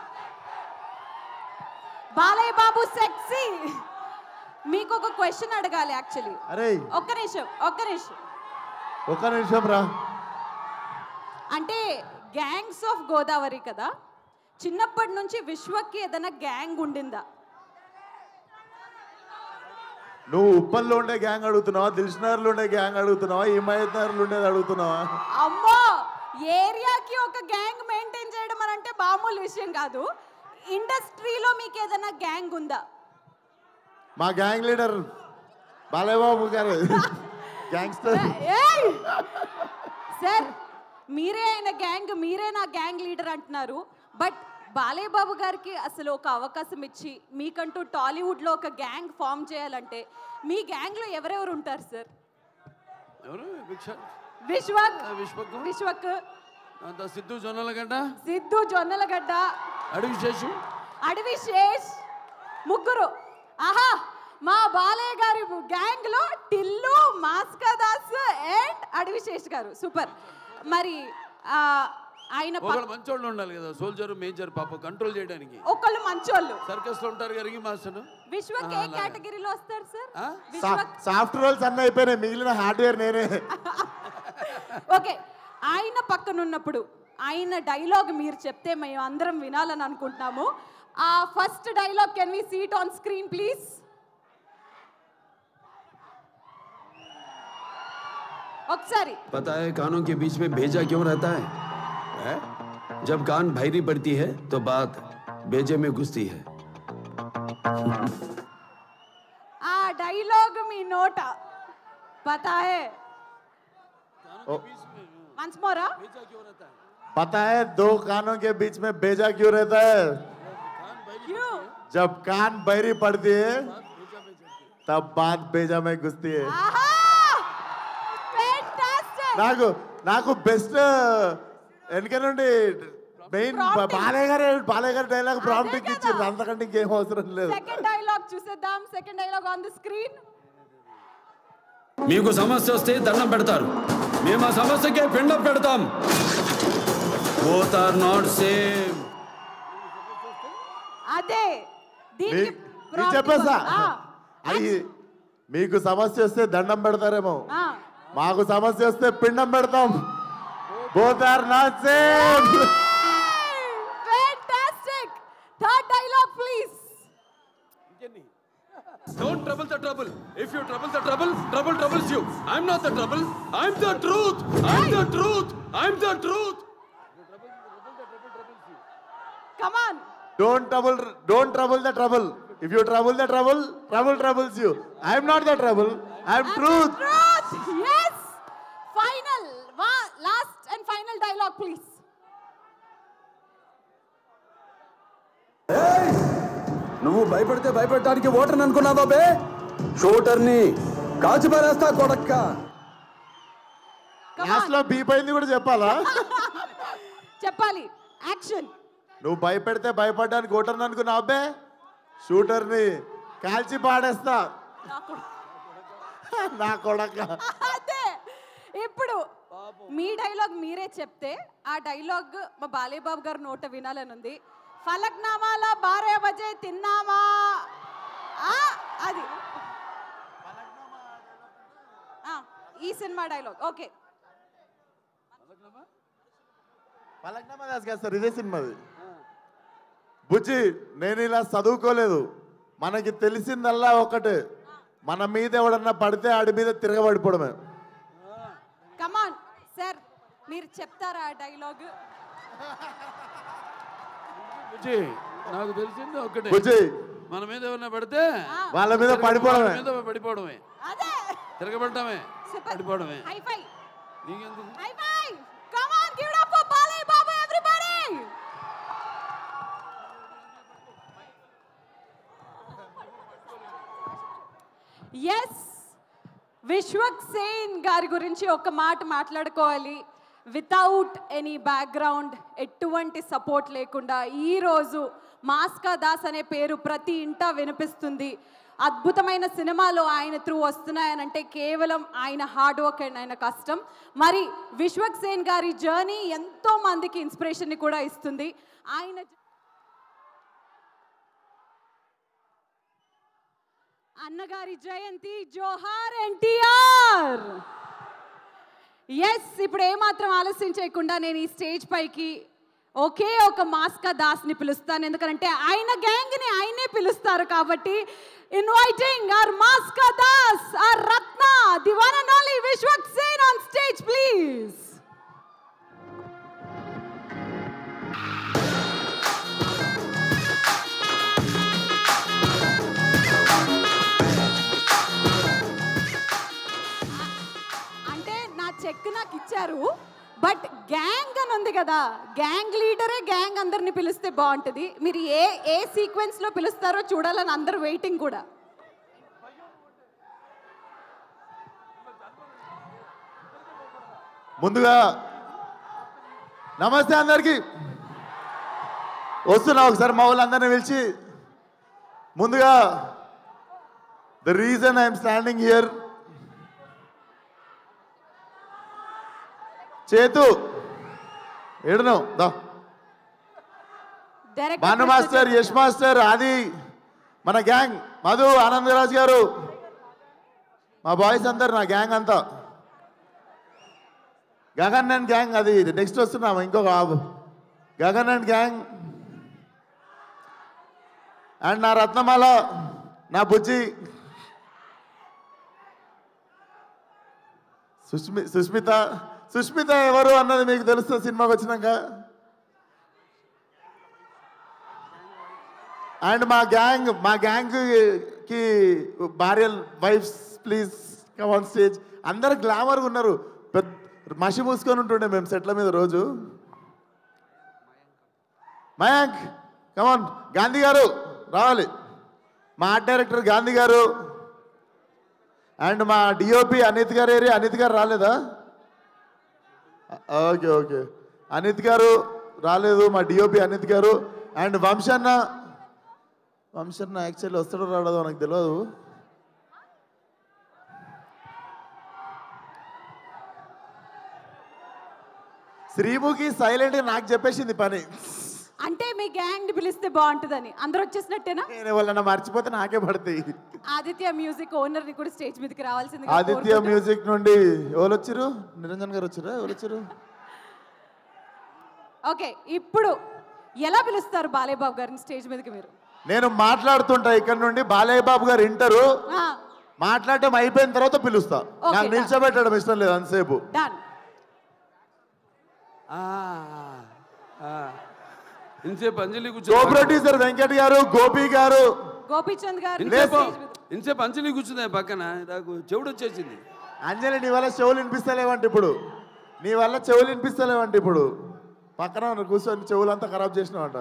బాలయ్య బాబు సెక్సీ, మీకు ఒక క్వశ్చన్ అడగాలి యాక్చువల్లీ. ఒక్క నిమిషం రా. అంటే గ్యాంగ్స్ ఆఫ్ గోదావరి కదా, చిన్నప్పటి నుంచి విశ్వక్కి ఏదైనా గ్యాంగ్ ఉండిందా? నువ్వు ఉప్పల్లో ఉండే గ్యాంగ్ అడుగుతున్నావా, దిల్సుఖ్నగర్లో ఉండే గ్యాంగ్ అడుగుతున్నావా, హిమాయత్ ఉండేది అడుగుతున్నావా? అమ్మో, ఏరియాకి ఒక గ్యాంగ్ మెయింటైన్ చేయడం అని అంటే మామూలు విషయం కాదు. ఇండస్ట్రీలో మీకు ఏదైనా గ్యాంగ్ ఉందా? మా గ్యాంగ్ లీడర్ బాలయ్య బాబు గారు గ్యాంగ్స్టర్. సార్, మీరే ఆయన గ్యాంగ్, మీరే నా గ్యాంగ్ లీడర్ అంటున్నారు. బట్ బాలయ్య బాబు గారికి అసలు ఒక అవకాశం ఇచ్చి మీకంటూ టాలీవుడ్లో ఒక గ్యాంగ్ ఫామ్ చేయాలంటే మీ గ్యాంగ్లో ఎవరెవరు ఉంటారు సార్? విశ్వక్, సిద్ధు జొన్నలగడ్డ, అడవి శేష్, ముగ్గురు. ఆహా, మా బాలయ్య గారి గ్యాంగ్ లో టిల్లు, మాస్కా దాస్ అండ్ అడవి శేష్ గారు. సూపర్. మరి ఆయన మంచోళ్ళు ఉండాలి కదా, సోల్జర్ మేజర్ పాప కంట్రోల్ చేయడానికి. ఒకళ్ళు మంచోళ్ళు సర్కస్ లో ఉంటారు కదా మాస్టర్. విశ్వక్ ఏ కేటగిరీలో వస్తారు సార్? సాఫ్ట్ రోల్స్ అన్నీ అయిపోయినాయి, మిగిలిన హార్డ్వేర్ నేనే. ఓకే, ఆయన పక్కన ఉన్నప్పుడు ఆయన డైలాగ్ మీరు చెప్తే మేము అందరం వినాలని అనుకుంటున్నాము. ఆ first dialogue can we see it on screen please? ఒకసారి. पता है कानों के बीच में भेजा क्यों रहता है? जब कान भारी पड़ती है तो बात भेजे में घुसती है. ఆ డైలాగ్ మీ నోట पता है? once more. पता है दो कानों के बीच में भेजा क्यों रहता है? क्यों? जब कान बहरी पड़ती है तब बात भेजा में घुसती है. నాకు బెస్ట్ వెనక నుండి మెయిన్ బాలయ్య గారు డైలాగ్ ప్రాంప్ట్ ఇచ్చారు, అంతకంటే ఇంకేం అవసరం లేదు. సెకండ్ డైలాగ్ చూసేద్దాం. Second dialogue on the screen. మీకు సమస్య వస్తే దండం పెడతారు, మేము ఆ సమస్యకే పిండం పెడతాం. Both are not same. అదే చెప్పేసా అది మీకు సమస్య వస్తే దండం పెడతారేమో, మాకు సమస్య వస్తే పిండం పెడతాం. Both are not same. Fantastic. Third dialogue please. Don't trouble the trouble. If you trouble the trouble, trouble troubles you. I'm not the trouble. I'm the truth. I'm the truth. I'm the truth. Come on. Don't trouble the trouble. If you trouble the trouble, trouble troubles you. I'm not the trouble. I'm truth. Truth. Yes. Final. Last and final dialogue please. నువ్వు భయపడితే భయపడటానికి ఓటర్ని అనుకున్నావా బే? షూటర్ని కాచి పారేస్తా కొడక్క. Last లో beep అయింది కూడా చెప్పాలా? చెప్పాలి. Action. నువ్వు భయపెడితే భయపడడానికి ఓటర్ని అనుకున్నావు అబ్బే, షూటర్ని కాల్చి పాడేస్తా నా కొడక. అదే ఇప్పుడు మీ డైలాగ్ మీరే చెప్తే ఆ డైలాగ్ మా బాలయ్య బాబు గారు నోట వినాలని ఉంది. ఫలక్నామాల 12 బజే తిన్నామా, అది ఈ cinema dialogue. Okay. Falaknuma Das కాదు సార్, ఇదే సినిమాది. బుజ్జి నేను ఇలా చదువుకోలేదు, మనకి తెలిసిందల్లా ఒకటే, మన మీద ఎవడన్నా పడితే ఆడి మీద తిరగబడిపోవడమే. కమాన్ సార్, మీరు చెప్తారా ఆ డైలాగ్? నాకు తెలిసింది ఒకటే, బుజ్జి మన మీద ఎవరైనా పడితే వాళ్ళ మీద పడిపోవడమే, అదే తిరగబడటమే, పడిపోవడమే. High five. నీకెందుకు? High five. Come on, give it up for Balayya Babu everybody. yes, Vishwak Sen గారి గురించి ఒక మాట మాట్లాడుకోవాలి. వితౌట్ ఎనీ బ్యాక్గ్రౌండ్, ఎటువంటి సపోర్ట్ లేకుండా ఈరోజు మాస్కా దాస్ అనే పేరు ప్రతి ఇంటా వినిపిస్తుంది. అద్భుతమైన సినిమాలు ఆయన త్రూ వస్తున్నాయనంటే కేవలం ఆయన హార్డ్ వర్క్ అండ్ ఆయన కష్టం. మరి విశ్వక్ సేన్ గారి జర్నీ ఎంతో మందికి ఇన్స్పిరేషన్ని కూడా ఇస్తుంది. ఆయన అన్నగారి జయంతి, జోహార్ ఎన్టీఆర్. ఎస్, ఇప్పుడు ఏమాత్రం ఆలస్యం చేయకుండా నేను ఈ స్టేజ్ పైకి ఒకే ఒక మాస్కా దాస్ని పిలుస్తాను, ఎందుకంటే ఆయన గ్యాంగ్ని ఆయనే పిలుస్తారు కాబట్టి. Inviting our Maska Das, our Ratna, the one and only Vishwak Sen on stage please. Check నాకు ఇచ్చారు, బట్ గ్యాంగ్ అని ఉంది కదా, గ్యాంగ్ లీడరే గ్యాంగ్ అందరిని పిలిస్తే బాగుంటుంది. మీరు ఏ సీక్వెన్స్ లో పిలుస్తారో చూడాలని అందరూ వెయిటింగ్ కూడా. ముందుగా నమస్తే అందరికి. వస్తున్నా ఒకసారి మా వాళ్ళందరినీ పిలిచి. ముందుగా the reason I'm standing here, చేతు ఏడును దా, భాను మాస్టర్, యష్ మాస్టర్, ఆది, మన గ్యాంగ్, మధు, ఆనందరాజ్ గారు, మా బాయ్స్ అందరు, నా గ్యాంగ్ అంతా, గగన్ అండ్ గ్యాంగ్. అది నెక్స్ట్ వస్తున్నాము, ఇంకొక గగన్ అండ్ గ్యాంగ్, అండ్ నా రత్నమాల, నా బుజ్జి, సుష్మిత ఎవరు అన్నది మీకు తెలుస్తుంది సినిమాకి వచ్చినాక. అండ్ మా గ్యాంగ్కి భార్య, wives, please come on stage. అందరు గ్లామర్గా ఉన్నారు, పెద్ద మసి మూసుకొని ఉంటుండే మేము సెట్ల మీద రోజు. మయాంక్ కమాన్, గాంధీ గారు రావాలి, మా ఆర్ట్ డైరెక్టర్ గాంధీ గారు, అండ్ మా డిఓపి అనిత్ గారు. అనిత్ గారు రాలేదా? ఓకే ఓకే, అనిత్ గారు రాలేదు, మా డిఓపి అనిత్ గారు. అండ్ వంశన్న యాక్చువల్లీ వస్తాడో రాడదో నాకు తెలియదు. శ్రీముఖి సైలెంట్గా నాకు చెప్పేసింది పని. అంటే మీ గ్యాంగ్ పిలిస్తే బాగుంటుందని. అందరూ వచ్చేసినట్టేనా? నేను వాళ్ళని మర్చిపోతే నాకే పడతాయి. ఆదిత్య మ్యూజిక్ ఓనర్ ని కూడా స్టేజ్ మీదకి రావాల్సింది. ఆదిత్య మ్యూజిక్ నుండి ఎవరు వచ్చారు? నిరంజన్ గారు వచ్చారా? ఎవరు వచ్చారు? ఓకే, ఇప్పుడు ఎలా పిలుస్తారు బాలయ్య బాబు గారిని స్టేజ్ మీదకి మీరు? నేను మాట్లాడుతుంటా ఇక్కడ నుండి, బాలయ్య బాబు గారు వింటారు. ఆ, మాట్లాడటం అయిపోయిన తర్వాత పిలుస్తా. Okay, నాకు నిల్చోబెట్టడం ఇష్టం లేదు అంతసేపు. డన్. ఇన్సేపు అంజలి కో కూర్చుంది, ప్రొడ్యూసర్ వెంకట్ గారు, గోపి గారు. గోపీచంద్ గారు ఇన్సేపు అంజలి కూర్చుంది పక్కన, నాకు చెవుడు వచ్చేసింది. అంజలి నీ వల్ల చెవులు వినిపిస్తలేవంట ఇప్పుడు. నీ వల్ల చెవులు వినిపిస్తలేవంట ఇప్పుడు. పక్కన కూర్చొని చెవులంతా ఖరాబ్ చేసినావంట.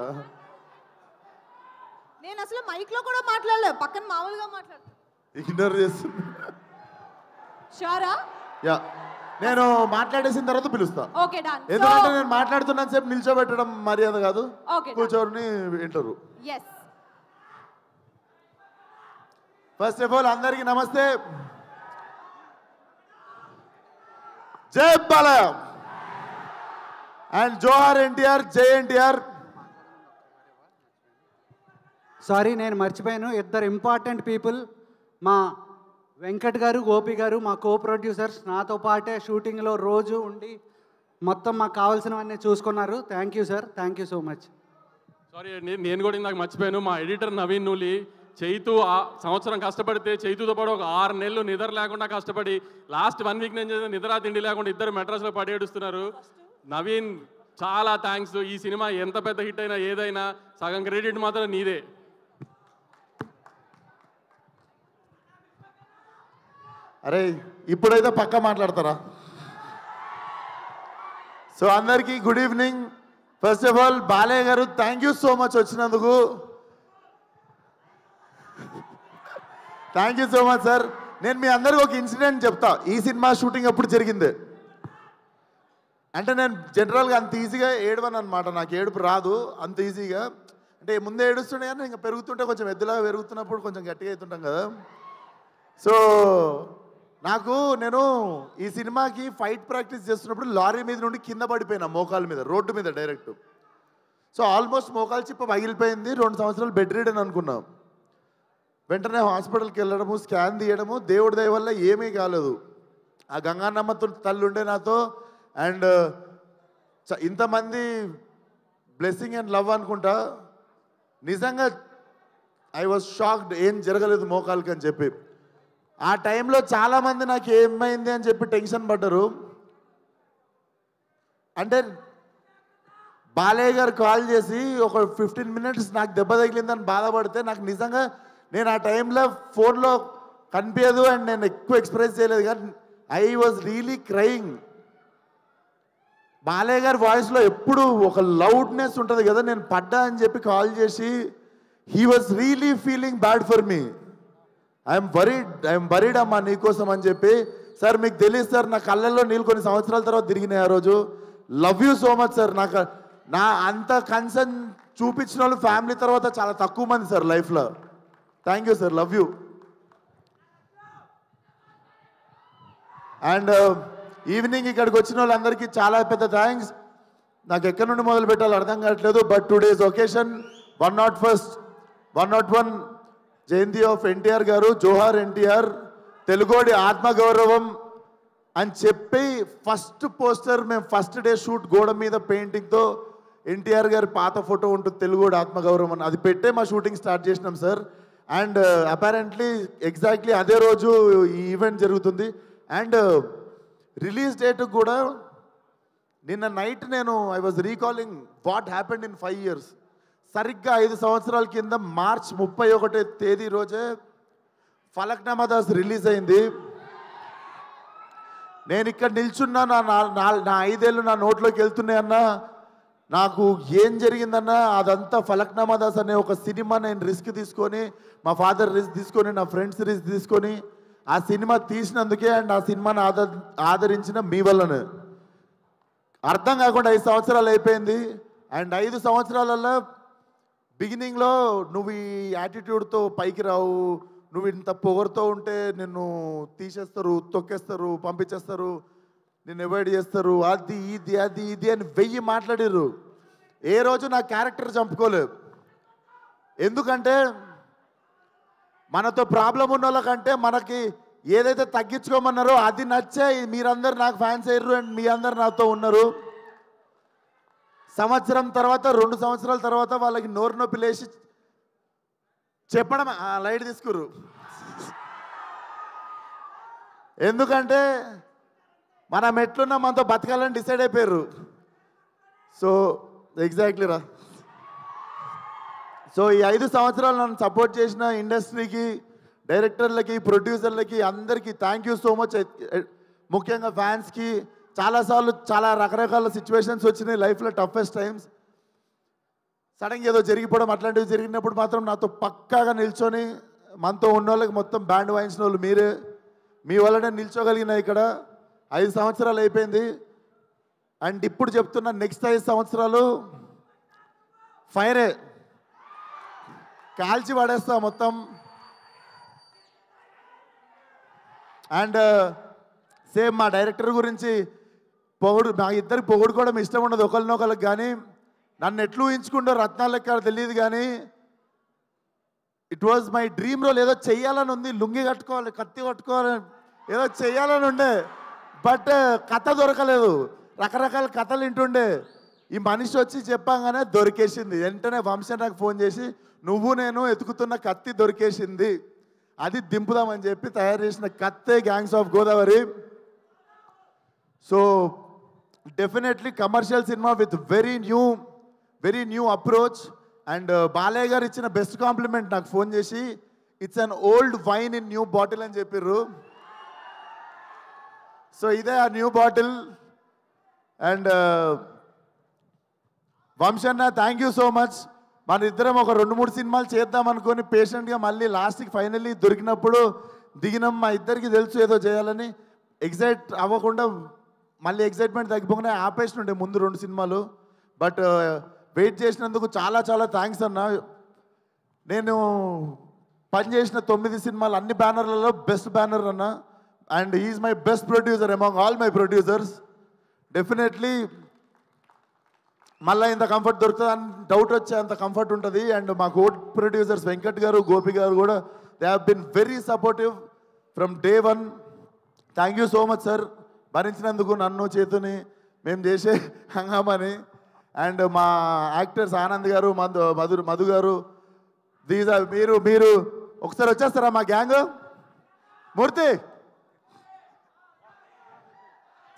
నేను అసలు మైక్ లో కూడా మాట్లాడలేదు, పక్కన మామూలుగా మాట్లాడు. ఇగ్నోర్ చేస్తున్నా. షూరా? యా, నేను మాట్లాడేసిన తర్వాత పిలుస్తా. Okay, done. ఎందుకంటే నేను మాట్లాడుతున్నంత సేపు నిల్చోబెట్టడం మర్యాద కాదు. Okay, కూర్చొని వింటారు. ఎస్. ఫస్ట్ ఆఫ్ ఆల్ అందరికీ నమస్తే. జై బాలయ్య అండ్ జోహార్ ఎన్టీఆర్, జై ఎన్టీఆర్. సారీ, నేను మర్చిపోయాను. ఇద్దరు ఇంపార్టెంట్ పీపుల్, మా వెంకట్ గారు, గోపి గారు, మా కో ప్రొడ్యూసర్స్, నాతో పాటే షూటింగ్లో రోజు ఉండి మొత్తం మాకు కావాల్సినవన్నీ చూసుకున్నారు. Thank you sir, thank you so much. Sorry అండి, నేను కూడా ఇందాక మర్చిపోయాను. మా ఎడిటర్ నవీన్ నూలి చైతు సంవత్సరం కష్టపడితే చైతుతో పాటు ఒక 6 నెలలు నిద్ర లేకుండా కష్టపడి లాస్ట్ 1 వీక్ నేను నిద్ర తిండి లేకుండా ఇద్దరు మెడ్రాస్లో పడి ఏడుస్తున్నారు. నవీన్ చాలా థ్యాంక్స్. ఈ సినిమా ఎంత పెద్ద హిట్ అయినా ఏదైనా సగం క్రెడిట్ మాత్రం నీదే. అరే ఇప్పుడైతే పక్కా మాట్లాడతారా? సో అందరికీ good evening. First of all Balayya garu thank you so much వచ్చినందుకు. Thank you so much sir. నేను మీ అందరికీ ఒక ఇన్సిడెంట్ చెప్తా. ఈ సినిమా షూటింగ్ ఎప్పుడు జరిగింది అంటే, నేను జనరల్గా అంత ఈజీగా ఏడవను అనమాట. నాకు ఏడుపు రాదు అంత ఈజీగా. అంటే ముందే ఏడుస్తుండే కానీ ఇంకా పెరుగుతుంటే కొంచెం ఎద్దులాగా పెరుగుతున్నప్పుడు కొంచెం గట్టిగా అవుతుంటాం కదా. సో నేను ఈ సినిమాకి ఫైట్ ప్రాక్టీస్ చేస్తున్నప్పుడు లారీ మీద నుండి కింద పడిపోయినా, మోకాల మీద, రోడ్డు మీద డైరెక్ట్. సో ఆల్మోస్ట్ మోకాలు చిప్ప పగిలిపోయింది. 2 సంవత్సరాలు బెడ్ రీడ్ అని అనుకున్నాం. వెంటనే హాస్పిటల్కి వెళ్ళడము, స్కాన్ తీయడము, దేవుడి దయ వల్ల ఏమీ కాలేదు. ఆ గంగానమ్మ తల్లి ఉండే నాతో. అండ్ ఇంతమంది బ్లెస్సింగ్ అండ్ లవ్ అనుకుంటా. నిజంగా ఐ వాజ్ షాక్డ్, ఏం జరగలేదు మోకాలకి అని చెప్పి. ఆ టైంలో చాలామంది నాకు ఏమైంది అని చెప్పి టెన్షన్ పడ్డారు. అంటే బాలయ్య గారు కాల్ చేసి ఒక 15 మినిట్స్ నాకు దెబ్బ తగిలిందని బాధపడితే, నాకు నిజంగా నేను ఆ టైంలో ఫోన్లో కనిపించదు అండ్ నేను ఎక్కువ ఎక్స్ప్రెస్ చేయలేదు, కానీ I was really crying. Balayya గారి వాయిస్లో ఎప్పుడు ఒక లౌడ్నెస్ ఉంటుంది కదా. నేను పడ్డా అని చెప్పి కాల్ చేసి, he was really feeling bad for me. I'm worried అమ్మా నీకోసం అని చెప్పి. సార్ మీకు తెలియదు సార్, నా కళ్ళల్లో నీళ్ళు కొన్ని సంవత్సరాల తర్వాత తిరిగినాయి ఆ రోజు. Love you so much sir. నా అంత కన్సర్న్ చూపించిన వాళ్ళు ఫ్యామిలీ తర్వాత చాలా తక్కువ మంది సార్ లైఫ్లో. Thank you sir, love you. And evening ఇక్కడికి వచ్చిన వాళ్ళందరికీ చాలా పెద్ద థ్యాంక్స్. నాకు ఎక్కడి నుండి మొదలు పెట్టాలో అర్థం కావట్లేదు. But today's occasion 101 jayanti of NTR garu, జోహార్ ఎన్టీఆర్, తెలుగోడి ఆత్మగౌరవం అని చెప్పి ఫస్ట్ పోస్టర్ మేము ఫస్ట్ డే షూట్ గోడ మీద పెయింటింగ్తో ఎన్టీఆర్ గారి పాత ఫోటో ఉంటుంది, తెలుగోడి ఆత్మగౌరవం అని, అది పెట్టే మా షూటింగ్ స్టార్ట్ చేసినాం సార్. అండ్ అపారెంట్లీ ఎగ్జాక్ట్లీ అదే రోజు ఈ ఈవెంట్ జరుగుతుంది. అండ్ రిలీజ్ డేట్ కూడా నిన్న night I was recalling what happened in 5 years. సరిగ్గా 5 సంవత్సరాల కింద మార్చ్ 31వ తేదీ రోజే ఫలక్నామా దాస్ రిలీజ్ అయింది. నేను ఇక్కడ నిల్చున్నా, నా 5 ఏళ్ళు నా నోట్లోకి వెళ్తున్నాయన్నా. నాకు ఏం జరిగిందన్నా అదంతా ఫలక్నామా దాస్ అనే ఒక సినిమా నేను రిస్క్ తీసుకొని, మా ఫాదర్ రిస్క్ తీసుకొని, నా ఫ్రెండ్స్ రిస్క్ తీసుకొని ఆ సినిమా తీసినందుకే అండ్ ఆ సినిమాని ఆదరించిన మీ వల్లనే. అర్థం కాకుండా 5 సంవత్సరాలు అయిపోయింది. అండ్ 5 సంవత్సరాలలో బిగినింగ్లో నువ్వు ఈ యాటిట్యూడ్తో పైకి రావు, నువ్వు ఇంత పొగరుతో ఉంటే నిన్ను తీసేస్తారు, తొక్కేస్తారు, పంపించేస్తారు, నిన్ను అవాయిడ్ చేస్తారు, అది ఇది అది ఇది అని 1000 మాట్లాడారు. ఏ రోజు నా క్యారెక్టర్ చంపుకోలేదు. ఎందుకంటే మనతో ప్రాబ్లం ఉన్న వాళ్ళకంటే మనకి ఏదైతే తగ్గించుకోమన్నారో అది నచ్చే మీరందరు నాకు ఫ్యాన్స్ అయ్యారు అండ్ మీ అందరు నాతో ఉన్నారు. సంవత్సరం తర్వాత 2 సంవత్సరాల తర్వాత వాళ్ళకి నోరు నొప్పి లేచి చెప్పడం లైట్ తీసుకురు. ఎందుకంటే మనం ఎట్లున్నా మనతో బతకాలని డిసైడ్ అయిపోయారు. సో ఎగ్జాక్ట్లీ రా. సో ఈ 5 సంవత్సరాలు నన్ను సపోర్ట్ చేసిన ఇండస్ట్రీకి, డైరెక్టర్లకి, ప్రొడ్యూసర్లకి అందరికీ థ్యాంక్ యూ సో మచ్. ముఖ్యంగా ఫ్యాన్స్కి చాలాసార్లు చాలా రకరకాల సిచ్యువేషన్స్ వచ్చినాయి లైఫ్లో, టఫెస్ట్ టైమ్స్. సడన్గా ఏదో జరిగిపోవడం అట్లాంటివి జరిగినప్పుడు మాత్రం నాతో పక్కాగా నిల్చొని మనతో ఉన్న వాళ్ళకి మొత్తం బ్యాండ్ వాయించిన వాళ్ళు మీరే. మీ వల్లనే నిల్చోగలిగిన ఇక్కడ 5 సంవత్సరాలు అయిపోయింది. అండ్ ఇప్పుడు చెప్తున్న నెక్స్ట్ 5 సంవత్సరాలు ఫైరే, కాల్చి పడేస్తా మొత్తం. అండ్ సేమ్ మా డైరెక్టర్ గురించి మా ఇద్దరికి పొగుడుకోవడం ఇష్టం ఉండదు ఒకరినొకరికి, కానీ నన్ను ఎట్లు ఊహించుకుంటో రత్నాల లెక్క తెలియదు, కానీ it was my dream role. ఏదో చెయ్యాలని ఉంది, లుంగి కట్టుకోవాలి, కత్తి కట్టుకోవాలి, ఏదో చెయ్యాలని ఉండే. బట్ కథ దొరకలేదు. రకరకాల కథలు వింటుండే. ఈ మనిషి వచ్చి చెప్పంగానే దొరికేసింది. వెంటనే వంశీ నాకు ఫోన్ చేసి నువ్వు నేను ఎతుకుతున్న కత్తి దొరికేసింది, అది దింపుదామని చెప్పి తయారు చేసిన కత్తే gangs of Godavari. So definitely commercial cinema with very new approach. And Balayya garu ఇచ్చిన బెస్ట్ కాంప్లిమెంట్ నాకు ఫోన్ చేసి, it's an old wine in new bottle అని చెప్పారు. సో ఇదే ఆ new bottle. And Vamsanna thank you so much. మన ఇద్దరం ఒక 2-3 సినిమాలు చేద్దాం అనుకొని పేషెంట్గా మళ్ళీ లాస్ట్కి ఫైనల్లీ దొరికినప్పుడు దిగినాం. మా ఇద్దరికి తెలుసు ఏదో చేయాలని. ఎగ్జైట్ అవ్వకుండా మళ్ళీ ఎగ్జైట్మెంట్ తగ్గిపోగానే ఆపేసినుండే ముందు 2 సినిమాలు. బట్ వెయిట్ చేసినందుకు చాలా చాలా థ్యాంక్స్ అన్న. నేను పనిచేసిన 9 సినిమాలు అన్ని బ్యానర్లలో బెస్ట్ బ్యానర్ అన్న. And he's my best producer among all my producers. Definitely మళ్ళీ ఇంత కంఫర్ట్ దొరుకుతుందని డౌట్ వచ్చే అంత కంఫర్ట్ ఉంటుంది. అండ్ మా కో ప్రొడ్యూసర్స్ వెంకట్ గారు, గోపి గారు కూడా they have been very supportive from day 1. Thank you so much sir, భరించినందుకు నన్ను, చేతుని, మేము చేసే హంగామని. అండ్ మా యాక్టర్స్ ఆనంద్ గారు, మధు గారు, దీస్ ఆర్ మీరు ఒకసారి వచ్చేస్తారా మా గ్యాంగ్? మూర్తి,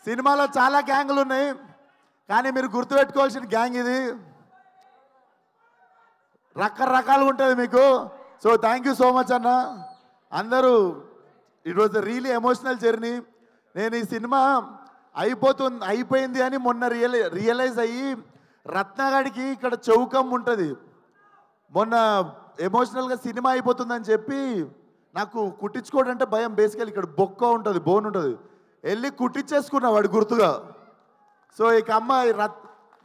సినిమాలో చాలా గ్యాంగులు ఉన్నాయి, కానీ మీరు గుర్తుపెట్టుకోవాల్సిన గ్యాంగ్ ఇది. రకరకాలుగా ఉంటుంది మీకు. So thank you so much అన్న. అందరూ it was a really emotional journey. నేను ఈ సినిమా అయిపోయింది అని మొన్న రియలైజ్ అయ్యి, రత్నగాడికి ఇక్కడ చౌకం ఉంటుంది, మొన్న ఎమోషనల్గా సినిమా అయిపోతుందని చెప్పి నాకు కుట్టించుకోవడం అంటే భయం. బేసికల్ ఇక్కడ బొక్క ఉంటుంది, బోన్ ఉంటుంది, వెళ్ళి కుట్టించేసుకున్నా వాడు గుర్తుగా. సో ఇక అమ్మాయి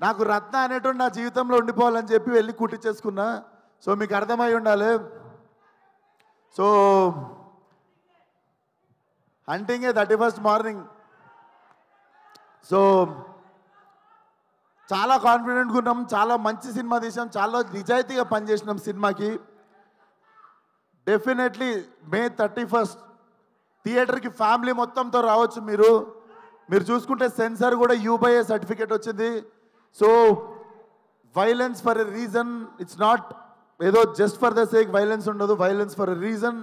నాకు రత్న అనేటువంటి నా జీవితంలో ఉండిపోవాలని చెప్పి వెళ్ళి కుట్టించేసుకున్నా. సో మీకు అర్థమై ఉండాలి. So hunting 31st morning. So చాలా కాన్ఫిడెంట్గా ఉన్నాం, చాలా మంచి సినిమా తీసాం, చాలా నిజాయితీగా పనిచేసినాం సినిమాకి. డెఫినెట్లీ May 31st థియేటర్కి ఫ్యామిలీ మొత్తంతో రావచ్చు. మీరు చూసుకుంటే సెన్సార్ కూడా U/A సర్టిఫికేట్ వచ్చింది. So violence for a reason, it's not ఏదో just for the sake violence ఉండదు, violence for a reason.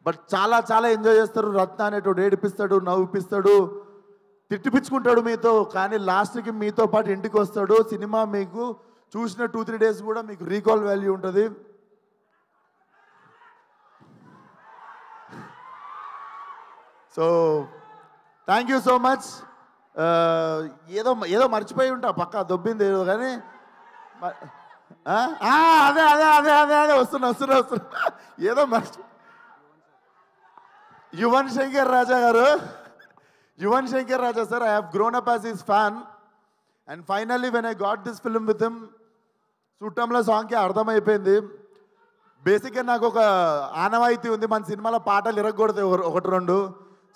But చాలా చాలా ఎంజాయ్ చేస్తారు. రత్న అనేటోడు ఏడిపిస్తాడు, నవ్విపిస్తాడు, తిట్టిపించుకుంటాడు మీతో, కానీ లాస్ట్కి మీతో పాటు ఇంటికి వస్తాడు. సినిమా మీకు చూసిన 2-3 డేస్ కూడా మీకు రీకాల్ వాల్యూ ఉంటుంది. So thank you so much. ఏదో మర్చిపోయి ఉంటా, పక్కా దొబ్బింది ఏదో, కానీ అదే అదే అదే అదే అదే వస్తున్నా ఏదో మర్చి Yuvan Shankar Raja garu, Yuvan Shankar Raja sir, I have grown up as his fan. And finally when I got this film with him, చుట్టంలో సాంగ్కి అర్థమైపోయింది. బేసిక్గా నాకు ఒక ఆనవాయితీ ఉంది, మన సినిమాలో పాటలు ఇరగకూడదు 1-2.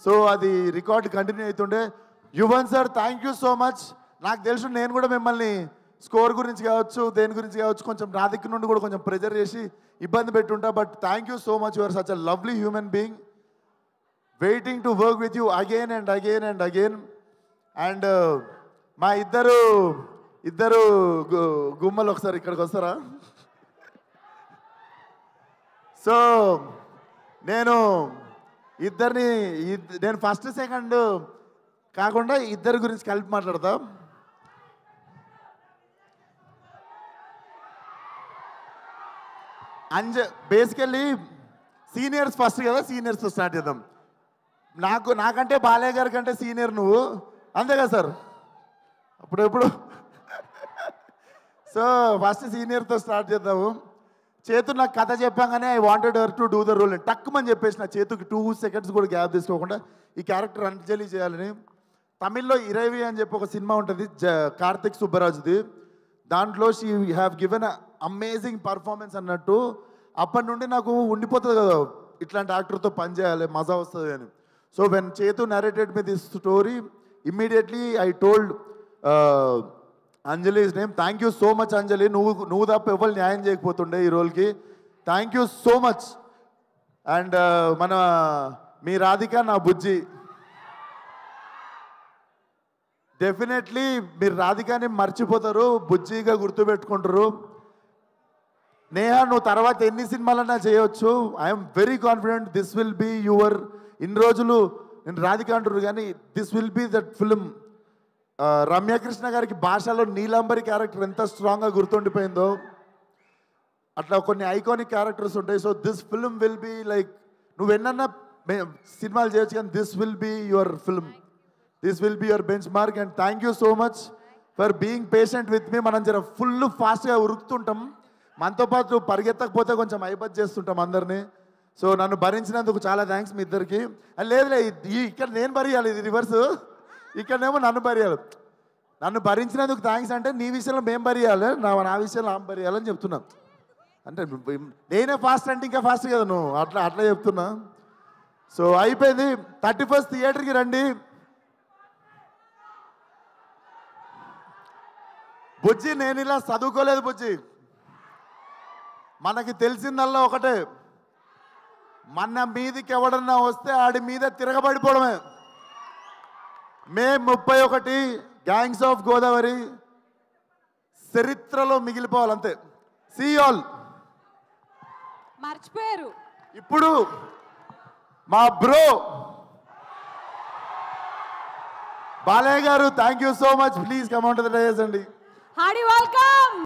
సో అది రికార్డ్ కంటిన్యూ అవుతుండే. Yuvan sir thank you so much. నాకు తెలుసు నేను కూడా మిమ్మల్ని స్కోర్ గురించి కావచ్చు దేని గురించి కావచ్చు కొంచెం నా దిక్కు నుండి కూడా కొంచెం ప్రెజర్ చేసి ఇబ్బంది పెట్టుంటా. But thank you so much. Your such a lovely human being, waiting to work with you again and again and again. And మా ఇద్దరు గుమ్మలు ఒకసారి ఇక్కడికి వస్తారా? సో నేను ఫస్ట్ సెకండ్ కాకుండా ఇద్దరి గురించి కలిపి మాట్లాడతా. బేసికల్లీ సీనియర్స్ ఫస్ట్ కదా, సీనియర్స్తో స్టార్ట్ చేద్దాం. నాకంటే బాలయ్య గారి కంటే సీనియర్ నువ్వు, అంతే కదా సార్? అప్పుడెప్పుడు సో ఫస్ట్ సీనియర్తో స్టార్ట్ చేద్దాము. చేతు నాకు కథ చెప్పాగానే I wanted her to do the role అని టక్కుమని చెప్పేసి నా చేతుకి 2 seconds కూడా గ్యాప్ తీసుకోకుండా ఈ క్యారెక్టర్ అంజలి చేయాలని. తమిళ్లో ఇరవి అని చెప్పి ఒక సినిమా ఉంటుంది కార్తిక్ సుబ్బరాజుది. దాంట్లో she have given amazing performance అన్నట్టు అప్పటి నుండి నాకు ఉండిపోతుంది కదా ఇట్లాంటి యాక్టర్తో పనిచేయాలి మజా వస్తుంది అని. So when Chetu narrated me this story immediately I told Anjali's name. Thank you so much Anjali, నువ్వు తప్ప ఎవరు న్యాయం చేయకపోతుండే ఈ రోల్కి. Thank you so much. And మన మీ రాధిక నా బుజ్జి, డెఫినెట్లీ మీరు రాధికాని మర్చిపోతారు, బుజ్జిగా గుర్తుపెట్టుకుంటారు. నేహా నువ్వు తర్వాత ఎన్ని సినిమాలన్నా చేయవచ్చు. I'm very confident this will be your. ఇన్ని రోజులు నేను రాధిక అంటారు కానీ this will be that film. Ramyakrishna గారికి భాషలో నీలాంబరి క్యారెక్టర్ ఎంత స్ట్రాంగ్గా గుర్తుండిపోయిందో అట్లా కొన్ని ఐకానిక్ క్యారెక్టర్స్ ఉంటాయి. So this film will be like నువ్వు ఎన్నన్నా సినిమాలు చేయొచ్చు కానీ this will be your film, this will be your benchmark. And thank you so much for being patient with me. మనం జర ఫుల్ ఫాస్ట్గా ఉరుకుతుంటాం, మనతో పాటు పరిగెత్తకపోతే కొంచెం ఐబత్ చేస్తుంటాం అందరినీ. సో నన్ను భరించినందుకు చాలా థ్యాంక్స్ మీ ఇద్దరికి. లేదులే ఇక్కడ నేను భరియాలి, ఇది రివర్స్, ఇక్కడనేమో నన్ను భరియాలి. నన్ను భరించినందుకు థ్యాంక్స్ అంటే నీ విషయంలో మేము భరియాలి, నా విషయంలో ఆమె భరియాలని చెప్తున్నాను. అంటే నేనే ఫాస్ట్ అంటే ఇంకా ఫాస్ట్ కదా నువ్వు, అట్లా చెప్తున్నా. సో అయిపోయింది. 31st థియేటర్కి రండి. బుజ్జి నేను ఇలా చదువుకోలేదు బుజ్జి, మనకి తెలిసిందల్లా ఒకటే, మన మీదికి ఎవడన్నా వస్తే ఆడి మీద తిరగబడిపోవడమే. మే 31 గ్యాంగ్స్ ఆఫ్ గోదావరి చరిత్రలో మిగిలిపోవాలంతే. See all. మర్చిపోయారు. ఇప్పుడు మా bro Balayya garu, thank you so much. Please come on to the dais అండి. Hearty welcome.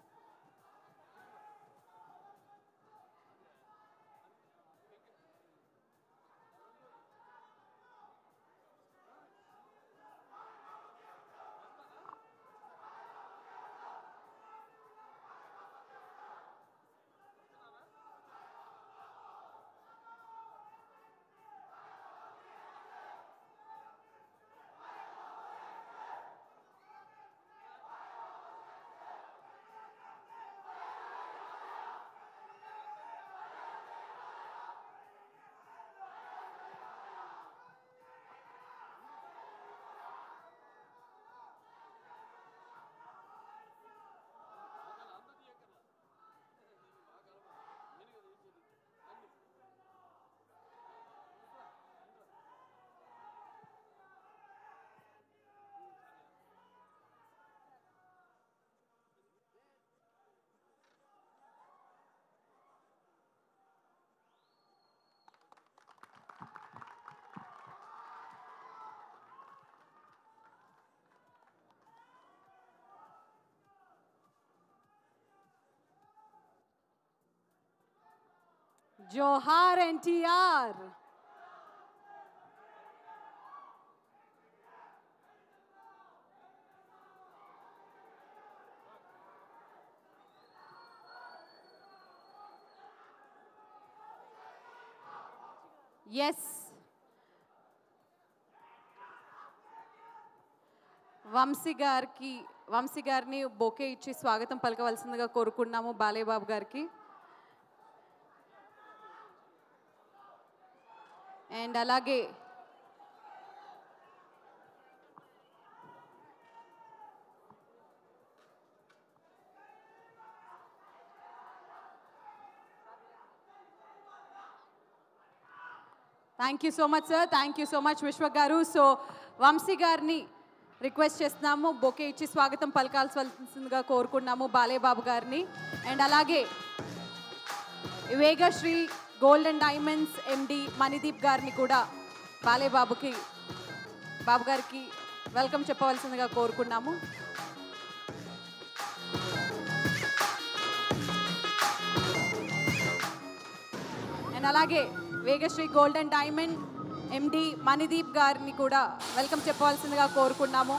జోహార్ ఎన్టీఆర్. ఎస్, వంశీ గారిని బొకే ఇచ్చి స్వాగతం పలకవలసిందిగా కోరుకున్నాము బాలయ్య బాబు గారికి. అండ్ అలాగే thank you so much sir, thank you so much విశ్వ గారు. సో వంశీ గారిని రిక్వెస్ట్ చేస్తున్నాము, బొకే ఇచ్చి స్వాగతం పలకాల్సిందిగా కోరుకున్నాము బాలేబాబు గారిని. అండ్ అలాగే వేగశ్రీ గోల్డ్ అండ్ డైమండ్స్ ఎండి మణిదీప్ గారిని కూడా బాబు గారికి వెల్కమ్ చెప్పవలసిందిగా కోరుకున్నాము. అండ్ అలాగే వేగశ్రీ గోల్డ్ అండ్ డైమండ్ ఎండి మణిదీప్ గారిని కూడా వెల్కమ్ చెప్పవలసిందిగా కోరుకున్నాము.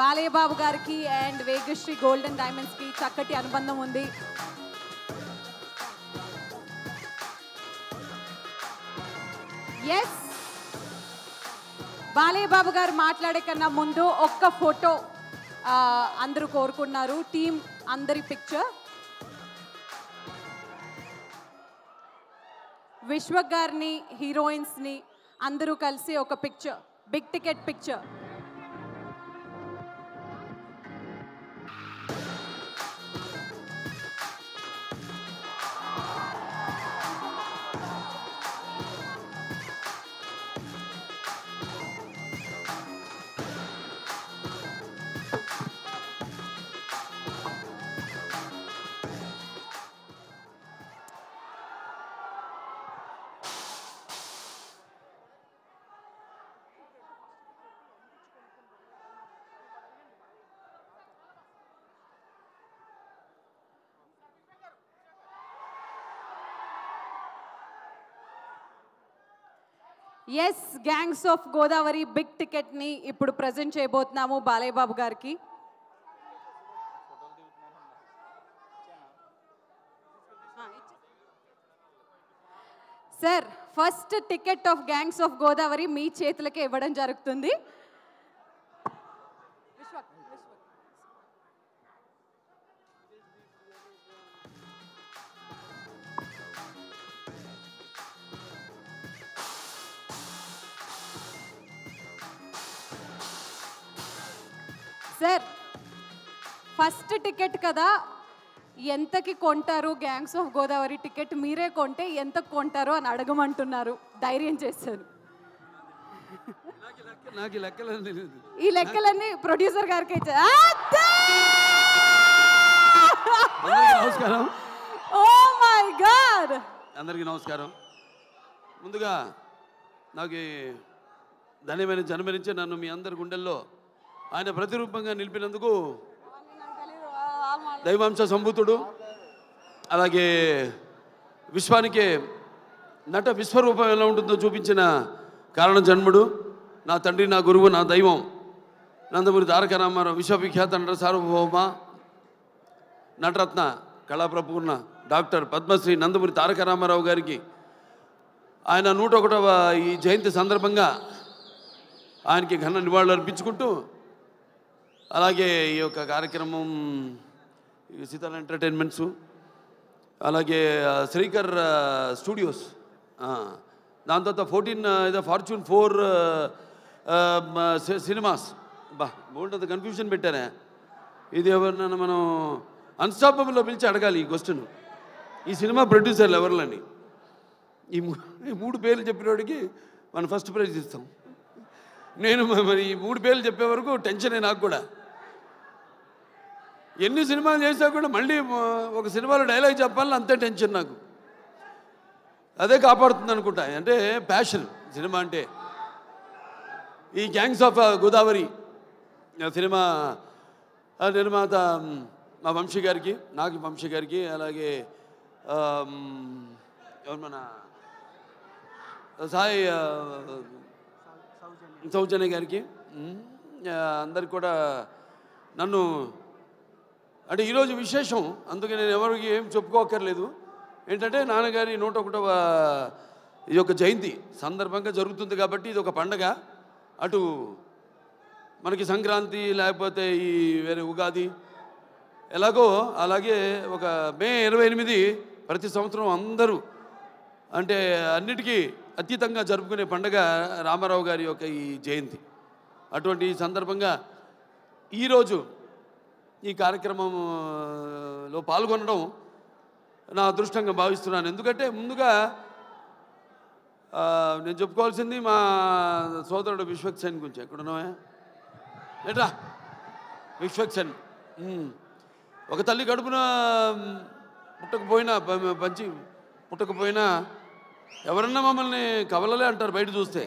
బాలయ్యబాబు గారికి అండ్ వేగశ్రీ గోల్డ్ అండ్ డైమండ్స్కి చక్కటి అనుబంధం ఉంది. ఎస్, బాలయ్యబాబు గారు మాట్లాడే కన్నా ముందు ఒక్క ఫోటో అందరూ కోరుకున్నారు, టీం అందరి పిక్చర్. విశ్వ గారిని హీరోయిన్స్ని అందరూ కలిసి ఒక picture, big ticket picture. Yes, gangs of Godavari big టికెట్ని ఇప్పుడు ప్రజెంట్ చేయబోతున్నాము బాలయ్యబాబు గారికి. Sir, first ticket of gangs of Godavari మీ చేతులకే ఇవ్వడం జరుగుతుంది. సార్, ఫస్ట్ టికెట్ కదా, ఎంతకి కొంటారు గ్యాంగ్స్ ఆఫ్ గోదావరి టికెట్? మీరే కొంటే ఎంత కొంటారు అని అడగమంటున్నారు, ధైర్యం చేశారు. ఈ లెక్కలన్నీ ప్రొడ్యూసర్ గారికి ఇచ్చారు. నమస్కారం. ఓ మై గాడ్, అందరికీ నమస్కారం. ముందుగా నాకు ధన్యమైన జన్మనిచ్చే నన్ను మీ అందరి గుండెల్లో ఆయన ప్రతిరూపంగా నిలిపినందుకు దైవాంశ సంభూతుడు, అలాగే విశ్వానికే నట విశ్వరూపం ఎలా ఉంటుందో చూపించిన కారణ జన్ముడు, నా తండ్రి, నా గురువు, నా దైవం నందమూరి తారక రామారావు, విశ్వవిఖ్యాత నట సార్వభౌమ నటరత్న కళాప్రపూర్ణ డాక్టర్ పద్మశ్రీ నందమూరి తారక రామారావు గారికి ఆయన 101వ ఈ జయంతి సందర్భంగా ఆయనకి ఘన నివాళులు అర్పించుకుంటూ, అలాగే ఈ యొక్క కార్యక్రమం సీతాల ఎంటర్టైన్మెంట్స్, అలాగే శ్రీకర్ స్టూడియోస్, దాని తర్వాత 14 ఫార్చ్యూన్ 4 సినిమాస్, బాగుంటుంది, కన్ఫ్యూజన్ పెట్టానే. ఇది ఎవరినైనా మనం అన్స్టాపబుల్లో పిలిచి అడగాలి ఈ క్వశ్చన్. ఈ సినిమా ప్రొడ్యూసర్లు ఎవరిలని ఈ 3 పేర్లు చెప్పినోడికి మనం ఫస్ట్ ప్రైజ్ ఇస్తాం. నేను మరి ఈ 3 పేర్లు చెప్పే వరకు టెన్షనే నాకు కూడా. ఎన్ని సినిమాలు చేసినా కూడా మళ్ళీ ఒక సినిమాలో డైలాగ్ చెప్పాలని అంతే టెన్షన్ నాకు. అదే కాపాడుతుంది అనుకుంటా, అంటే ప్యాషన్ సినిమా అంటే. ఈ గ్యాంగ్స్ ఆఫ్ గోదావరి సినిమా నిర్మాత మా వంశీ గారికి, నాకు వంశీ గారికి, అలాగే ఎవరు మన సాయి సౌజన్య గారికి, అందరికి కూడా నన్ను అంటే ఈరోజు విశేషం, అందుకే నేను ఎవరికి ఏం చెప్పుకోకర్లేదు. ఏంటంటే నాన్నగారి 101వ ఈ యొక్క జయంతి సందర్భంగా జరుగుతుంది కాబట్టి ఇది ఒక పండగ. అటు మనకి సంక్రాంతి, లేకపోతే ఈ వేరే ఉగాది ఎలాగో అలాగే ఒక మే 28 ప్రతి సంవత్సరం అందరూ అంటే అన్నిటికీ అతీతంగా జరుపుకునే పండగ రామారావు గారి యొక్క ఈ జయంతి. అటువంటి సందర్భంగా ఈరోజు ఈ కార్యక్రమంలో పాల్గొనడం నా అదృష్టంగా భావిస్తున్నాను. ఎందుకంటే ముందుగా నేను చెప్పుకోవాల్సింది మా సోదరుడు విశ్వక్ సేన్ గురించి. ఎక్కడున్నావా ఏట్రా విశ్వక్ సేన్. ఒక తల్లి కడుపున పుట్టకపోయినా పంచి పుట్టకపోయినా ఎవరన్నా మమ్మల్ని కవలలే అంటారు బయట చూస్తే.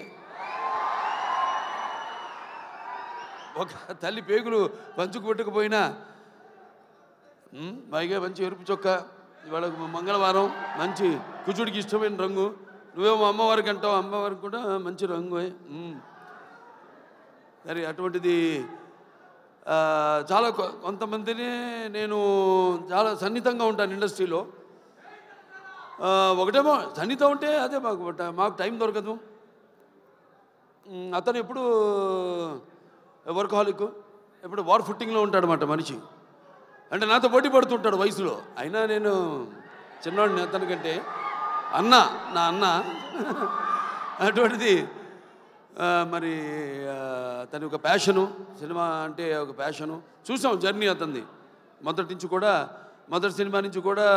ఒక తల్లి పేగులు పంచుకు పుట్టకపోయినా పైగా మంచి ఎరుపు చొక్క, ఇవాళ మంగళవారం మంచి కుచుడికి ఇష్టమైన రంగు, నువ్వేమో అమ్మవారికి అంటావు, అమ్మవారికి కూడా మంచి రంగు. మరి అటువంటిది చాలా కొంతమందిని నేను చాలా సన్నిహితంగా ఉంటాను ఇండస్ట్రీలో. ఒకటేమో సన్నిహితం ఉంటే అదే మాకు టైం దొరకదు. అతను ఎప్పుడు వర్కహాలిక్, ఎప్పుడు వార్ ఫుట్టింగ్లో ఉంటాడన్నమాట మనిషి. అంటే నాతో పోటీ పడుతుంటాడు వయసులో. అయినా నేను చిన్నవాడిని అతనికంటే, నా అన్న అటువంటిది. మరి అతని ఒక ప్యాషను, సినిమా అంటే ఒక ప్యాషను. చూసాం జర్నీ అతనిది మొదటి సినిమా నుంచి కూడా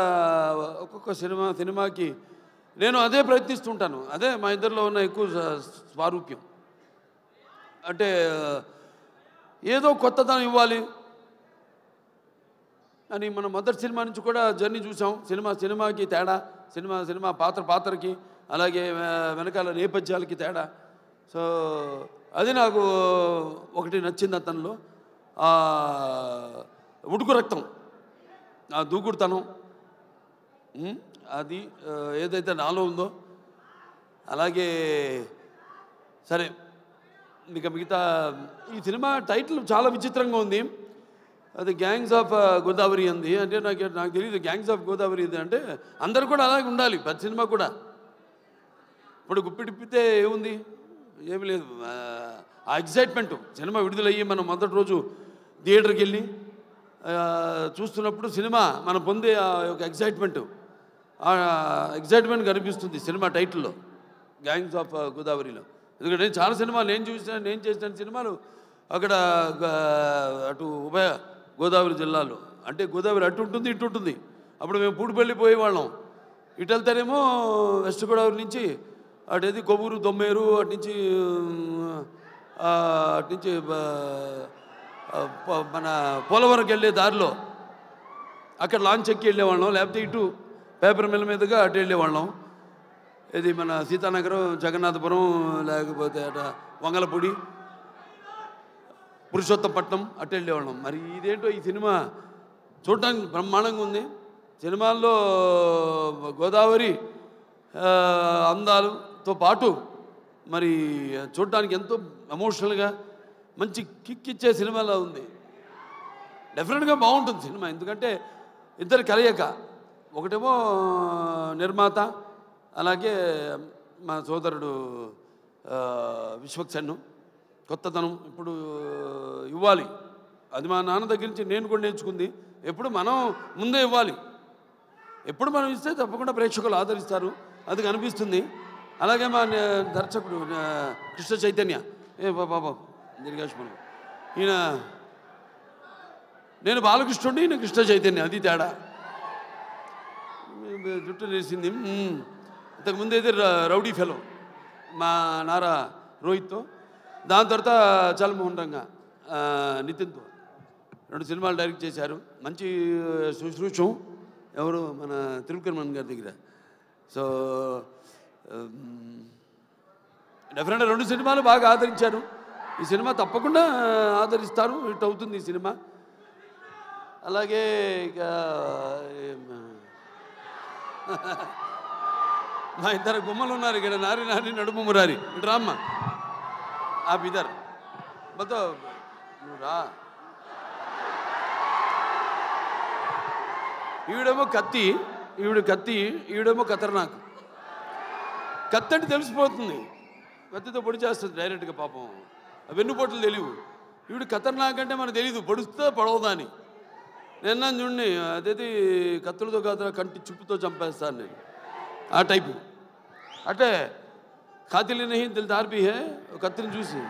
ఒక్కొక్క సినిమాకి నేను అదే ప్రయత్నిస్తుంటాను. అదే మా ఇద్దరిలో ఉన్న ఎక్కువ స్వారూప్యం. అంటే ఏదో కొత్తదనం ఇవ్వాలి అని మనం మొదటి సినిమా నుంచి కూడా జర్నీ చూసాం. సినిమాకి తేడా, సినిమా పాత్రకి, అలాగే వెనకాల నేపథ్యాలకి తేడా. సో అది నాకు ఒకటి నచ్చింది అతనిలో, ఉడుకు రక్తం, ఆ దూకుడుతనం, అది ఏదైతే నాలో ఉందో. అలాగే సరే ఇక మిగతా ఈ సినిమా టైటిల్ చాలా విచిత్రంగా ఉంది. అది గ్యాంగ్స్ ఆఫ్ గోదావరి అంది. అంటే నాకు తెలియదు గ్యాంగ్స్ ఆఫ్ గోదావరి ఇది అంటే అందరు కూడా అలాగే ఉండాలి ప్రతి సినిమా కూడా. ఇప్పుడు గుప్పిడిప్పితే ఏముంది, ఏమి లేదు. ఆ ఎగ్జైట్మెంట్ సినిమా విడుదలయ్యి మనం మొదటి రోజు థియేటర్కి వెళ్ళి చూస్తున్నప్పుడు సినిమా మనం పొందే ఆ యొక్క ఎగ్జైట్మెంట్ కనిపిస్తుంది సినిమా టైటిల్లో, గ్యాంగ్స్ ఆఫ్ గోదావరిలో. ఎందుకంటే నేను చాలా సినిమాలు నేను చేసిన సినిమాలు అక్కడ అటు ఉభయ గోదావరి జిల్లాలో, అంటే గోదావరి అటు ఉంటుంది ఇటు ఉంటుంది. అప్పుడు మేము పూడిపల్లి పోయేవాళ్ళం. ఇటు వెళ్తారేమో వెస్ట్ గోదావరి నుంచి అటేది కొవ్వూరు, దొమ్మేరు, అటు నుంచి మన పోలవరంకి వెళ్ళే దారిలో అక్కడ లాంచ్ ఎక్కి వెళ్ళేవాళ్ళం. లేకపోతే ఇటు పేపర్ మిల్ మీదుగా అటు వెళ్ళేవాళ్ళం. ఇది మన సీతానగరం, జగన్నాథపురం, లేకపోతే అట వంగలపూడి, పురుషోత్తపట్నం అటు వెళ్ళేవాళ్ళం. మరి ఇదేంటో ఈ సినిమా చూడటానికి బ్రహ్మాండంగా ఉంది. సినిమాల్లో గోదావరి అందాలతో పాటు మరి చూడటానికి ఎంతో ఎమోషనల్గా మంచి కిక్ ఇచ్చే సినిమాలో ఉంది. డెఫినెట్గా బాగుంటుంది సినిమా. ఎందుకంటే ఇద్దరు కలయిక, ఒకటేమో నిర్మాత, అలాగే మా సోదరుడు విశ్వక్ సేన్. కొత్తదనం ఇప్పుడు ఇవ్వాలి, అది మా నాన్న దగ్గర నుంచి నేను కూడా నేర్చుకుంది. ఎప్పుడు మనం ముందే ఇవ్వాలి, ఎప్పుడు మనం ఇస్తే తప్పకుండా ప్రేక్షకులు ఆదరిస్తారు, అది కనిపిస్తుంది. అలాగే మా దర్శకుడు కృష్ణ చైతన్య, బాబా దీర్ఘాష్మను, ఈయన నేను బాలకృష్ణుడిని, ఈయన కృష్ణ చైతన్య, అది తేడా. జుట్టు నేసింది. ఇంతకుముందు అయితే రౌడీ ఫెలో మా నారా రోహిత్తో, దాని తర్వాత చల్మోహన్ రంగా నితిన్తో 2 సినిమాలు డైరెక్ట్ చేశారు. మంచి శుశ్రూషం ఎవరు మన త్రివిక్రమన్ గారి దగ్గర. సో డెఫినెట్గా 2 సినిమాలు బాగా ఆదరించారు. ఈ సినిమా తప్పకుండా ఆదరిస్తారు, హిట్ అవుతుంది ఈ సినిమా. అలాగే ఇక మా ఇద్దరు గుమ్మలు ఉన్నారు ఇక్కడ, నారి నడుము మురారి. ఇటు రామ్మ, ఆ ఇద్దరు మొత్తం నువ్వు రా. ఈవిడేమో కత్తి, ఈవిడేమో ఖతర్నాక్. కత్తి అంటే తెలిసిపోతుంది, కత్తితో పొడి చేస్తుంది డైరెక్ట్గా. పాపం వెన్నుపోట్లు తెలియవు. ఈవిడ ఖతర్నాక్ అంటే మనకు తెలియదు, పొడుస్తో పొడవదా అని. నిన్న చూడండి, అదేది కత్తులతో కాదు కంటి చుప్పుతో చంపేస్తాను నేను, ఆ టైపు. అంటే ఖాతిలి నహీ దిల్దార్ భీ హై, కత్తిని చూసి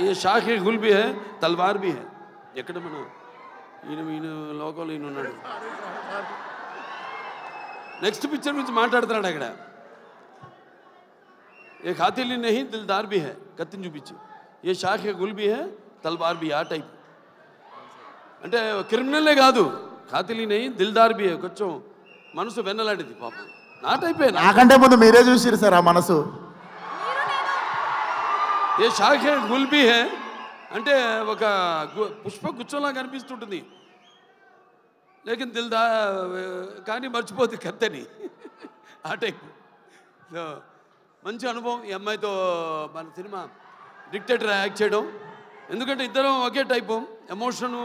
ఏ షాఖే గుల్ భీ హై, తల్వార్ భీ హై. ఎక్కడ మన ఈయన లోకంలో ఈయన ఉన్నాడు. నెక్స్ట్ పిక్చర్ గురించి మాట్లాడుతున్నాడు అక్కడ. ఏ ఖాతిలి నహీ దిల్దార్ బి హై, కత్తిని చూపించి, ఏ షాఖ్ గుల్ బి హై తల్వార్ బి, ఆ టైప్. అంటే క్రిమినల్లే కాదు, ఖాతిలి నహీ దిల్దార్ బి హై, కొంచెం మనసు వెన్నలాంటిది పాపం. నా టైపే. నాకంటే ముందు మీరే చూసిరు సార్ ఆ మనసు. ఏ షాఖ్ గుల్ బి హై అంటే ఒక పుష్ప గుచ్చంలా కనిపిస్తుంటుంది, లేకిన్ దిల్దా కానీ మర్చిపోతుంది కత్తని, ఆ టైప్. సో మంచి అనుభవం ఈ అమ్మాయితో మన సినిమా డిక్టేటర్ యాక్ట్ చేయడం. ఎందుకంటే ఇద్దరం ఒకే టైపు, ఎమోషను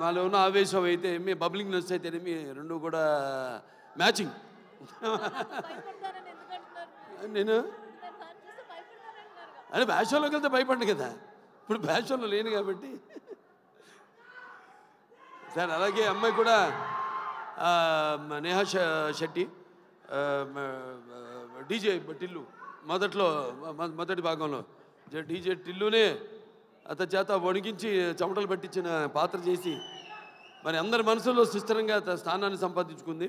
మాలో ఉన్న ఆవేశం అయితే మీ బబ్లింగ్నెస్ అయితే మీ రెండు కూడా మ్యాచింగ్. నేను అంటే బ్యాషోలోకి వెళ్తే భయపడ్డు కదా, ఇప్పుడు బ్యాషోలో లేను కాబట్టి. సార్ అలాగే అమ్మాయి కూడా నేహా శెట్టి, డీజే టిల్లు మొదట్లో మొదటి భాగంలో డీజే టిల్లునే అతని చేత వణికించి చెమటలు పట్టించిన పాత్ర చేసి మరి అందరి మనసులో సుస్థిరంగా స్థానాన్ని సంపాదించుకుంది.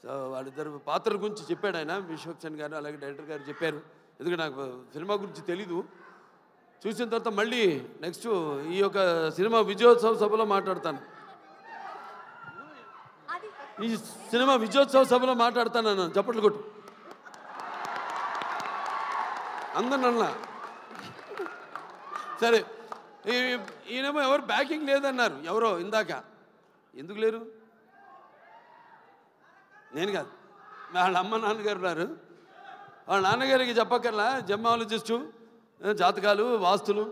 సో వాళ్ళిద్దరు పాత్ర గురించి చెప్పాడు ఆయన, విశ్వక్సేన్ గారు అలాగే డైరెక్టర్ గారు చెప్పారు. ఎందుకంటే నాకు సినిమా గురించి తెలీదు. చూసిన తర్వాత మళ్ళీ నెక్స్ట్ ఈ యొక్క సినిమా విజయోత్సవ సభలో మాట్లాడతాను, ఈ సినిమా విజయోత్సవ సభలో మాట్లాడతాను. చప్పట్లు కొట్టు అందరినన్నా. సరే, ఈయనేమో ఎవరు బ్యాకింగ్ లేదన్నారు, ఎవరో ఇందాక. ఎందుకు లేరు? నేను కాదు, వాళ్ళ అమ్మ నాన్నగారు ఉన్నారు. వాళ్ళ నాన్నగారికి చెప్పక్కర్లా, జెమాలజిస్టు, జాతకాలు, వాస్తులు,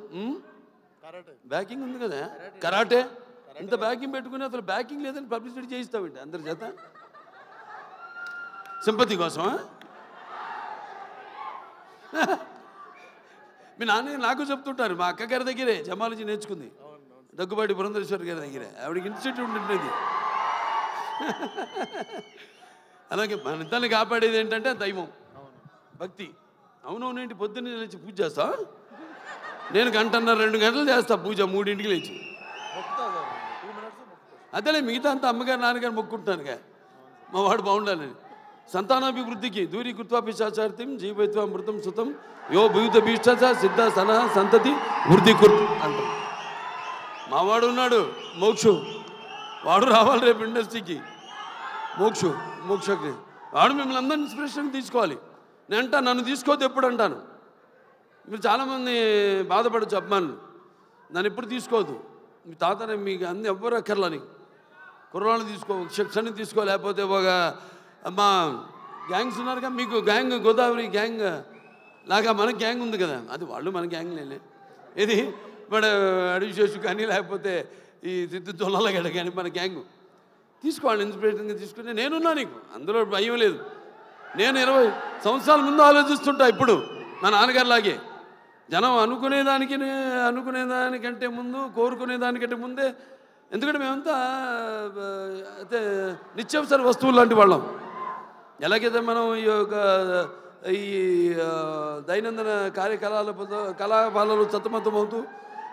బ్యాకింగ్ ఉంది కదా, కరాటే. ఇంత బ్యాకింగ్ పెట్టుకుని అసలు బ్యాకింగ్ లేదని పబ్లిసిటీ చేయిస్తామండి అందరి చేత, సింపతి కోసం. మీ నాన్న నాకు చెప్తుంటారు, మా అక్క గారి దగ్గరే జమాలజీ నేర్చుకుంది, దగ్గుబాటి పురంధరేశ్వరి గారి దగ్గరే. ఆవిడకి ఇన్స్టిట్యూట్ ఉంటుంది. అలాగే మన ఇద్దరిని కాపాడేది ఏంటంటే దైవం, భక్తి. అవునవునేంటి, పొద్దున్నే లేచి పూజ చేస్తా నేను, 1.5-2 గంటలు చేస్తా పూజ, 3ంటికి లేచి. అదేలే మిగతా అంతా అమ్మగారు నాన్నగారు మొక్కుంటున్నానుగా, మా వాడు బాగుండాలని. సంతానాభివృద్ధికి దూరీ కృత్వా పిశాచార్తిం జీవైత్వ మృతం సుతం యో భూత భీష్ట సిద్ధ సన సంతతి వృద్ధి కుర్తు అంటారు. మా వాడు ఉన్నాడు మోక్షు, వాడు రావాలి రేపు ఇండస్ట్రీకి. మోక్షకి వాడు మిమ్మల్ని అందరినీ ఇన్స్పిరేషన్ తీసుకోవాలి. నేను అంటా, నన్ను తీసుకోవద్దు ఎప్పుడు అంటాను. మీరు చాలామంది బాధపడచ్చు అభిమానులు, నన్ను ఎప్పుడు తీసుకోవద్దు. మీ తాతనే మీకు అన్ని ఎవ్వరు అక్కర్లా, నీకు కుర్రాళ్ళు తీసుకో, శిక్షణ తీసుకో, లేకపోతే ఒక మా గ్యాంగ్స్ ఉన్నారుగా, మీకు గ్యాంగ్ గోదావరి గ్యాంగ్ లాగా మన గ్యాంగ్ ఉంది కదా, అది వాళ్ళు మన గ్యాంగ్ లేలే. ఇది మన అడివిశేషు కానీ లేకపోతే ఈ సిద్ధు జొన్నలగడ్డ కానీ మన గ్యాంగ్ తీసుకోవాలి, ఇన్స్పిరేషన్గా తీసుకుని. నేనున్నా నీకు, అందులో భయం లేదు. నేను 20 సంవత్సరాల ముందు ఆలోచిస్తుంటా, ఇప్పుడు మా నాన్నగారిలాగే. జనం అనుకునేదానికంటే ముందు, కోరుకునేదానికంటే ముందే. ఎందుకంటే మేమంతా అయితే నిత్యావసర వస్తువులు లాంటి వాళ్ళం. ఎలాగైతే మనం ఈ దైనందిన కళాపాలలో సతమతమవుతూ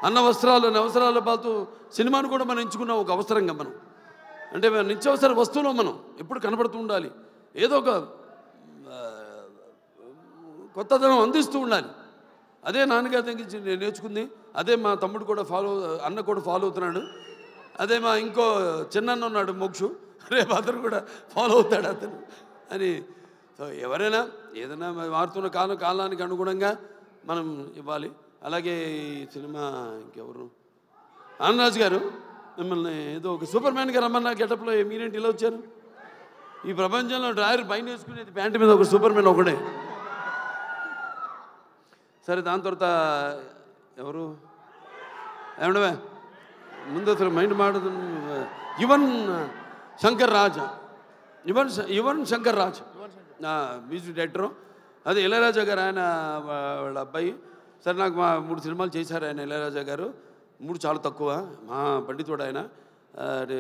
అన్న వస్త్రాలు అవసరాలు పాతూ సినిమాను కూడా మనం ఎంచుకున్నాం ఒక అవసరంగా. మనం అంటే నిత్యావసర వస్తువులో మనం ఎప్పుడు కనబడుతూ ఉండాలి, ఏదో ఒక కొత్తదనం అందిస్తూ ఉండాలి. అదే నాన్నగారి దగ్గర నేను నేర్చుకుంది, అదే మా తమ్ముడు కూడా అన్న కూడా ఫాలో అవుతున్నాడు. అదే మా ఇంకో చిన్న ఉన్నాడు మోక్షు, రేపు అతను కూడా ఫాలో అవుతాడు అతను అని. సో ఎవరైనా ఏదైనా మారుతున్న కాలానికి అనుగుణంగా మనం ఇవ్వాలి. అలాగే ఈ సినిమా ఇంకెవరు, ఆనందరాజు గారు మిమ్మల్ని ఏదో ఒక సూపర్ మ్యాన్గా రమ్మన్నా గెటప్లో మీరేంటి ఇలా వచ్చారు? ఈ ప్రపంచంలో డ్రాయర్ పైన వేసుకునేది ప్యాంటు మీద ఒక సూపర్ మ్యాన్ ఒకడే. సరే, దాని తర్వాత ఎవరు ఏమండవే ముందు అసలు మైండ్ మాడదు. Yuvan Shankar Raj music director. అదే ఇళయరాజా గారు, ఆయన వాళ్ళ అబ్బాయి. సరే, నాకు మా 3 సినిమాలు చేశారు ఆయన, ఇళయరాజా గారు. 3 చాలా తక్కువ, మా పండితుడు ఆయన.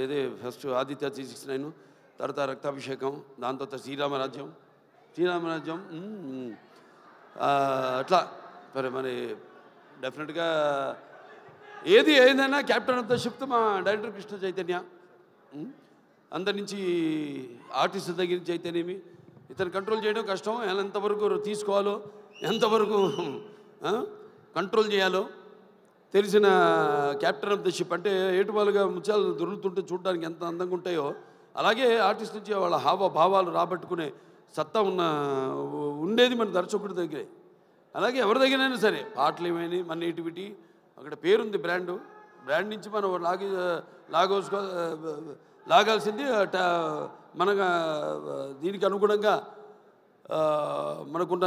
ఇది ఫస్ట్ ఆదిత్య 369, తర్వాత రక్తాభిషేకం, దాని తర్వాత శ్రీరామరాజ్యం అట్లా. మరి డెఫినెట్గా ఏదైనా క్యాప్టెన్ ఆఫ్ ద షిప్ మా డైరెక్టర్ కృష్ణ చైతన్య. అందరి నుంచి ఆర్టిస్ట్ దగ్గర నుంచి అయితేనేమి ఇతను కంట్రోల్ చేయడం కష్టం. ఎంతవరకు తీసుకోవాలో ఎంతవరకు కంట్రోల్ చేయాలో తెలిసిన క్యాప్టెన్ ఆఫ్ ద షిప్. అంటే ఏటువాలుగా ముత్యాలు దొరుకుతుంటే చూడడానికి ఎంత అందంగా ఉంటాయో అలాగే ఆర్టిస్ట్ నుంచి వాళ్ళ హావభావాలు రాబట్టుకునే సత్తా ఉండేది మన దర్శకుడి దగ్గరే. అలాగే ఎవరి దగ్గరైనా సరే పాటలు ఏమైనా మన నేటివిటీ అక్కడ పేరుంది, బ్రాండ్ నుంచి మనం లాగాల్సింది మన దీనికి అనుగుణంగా మనకున్న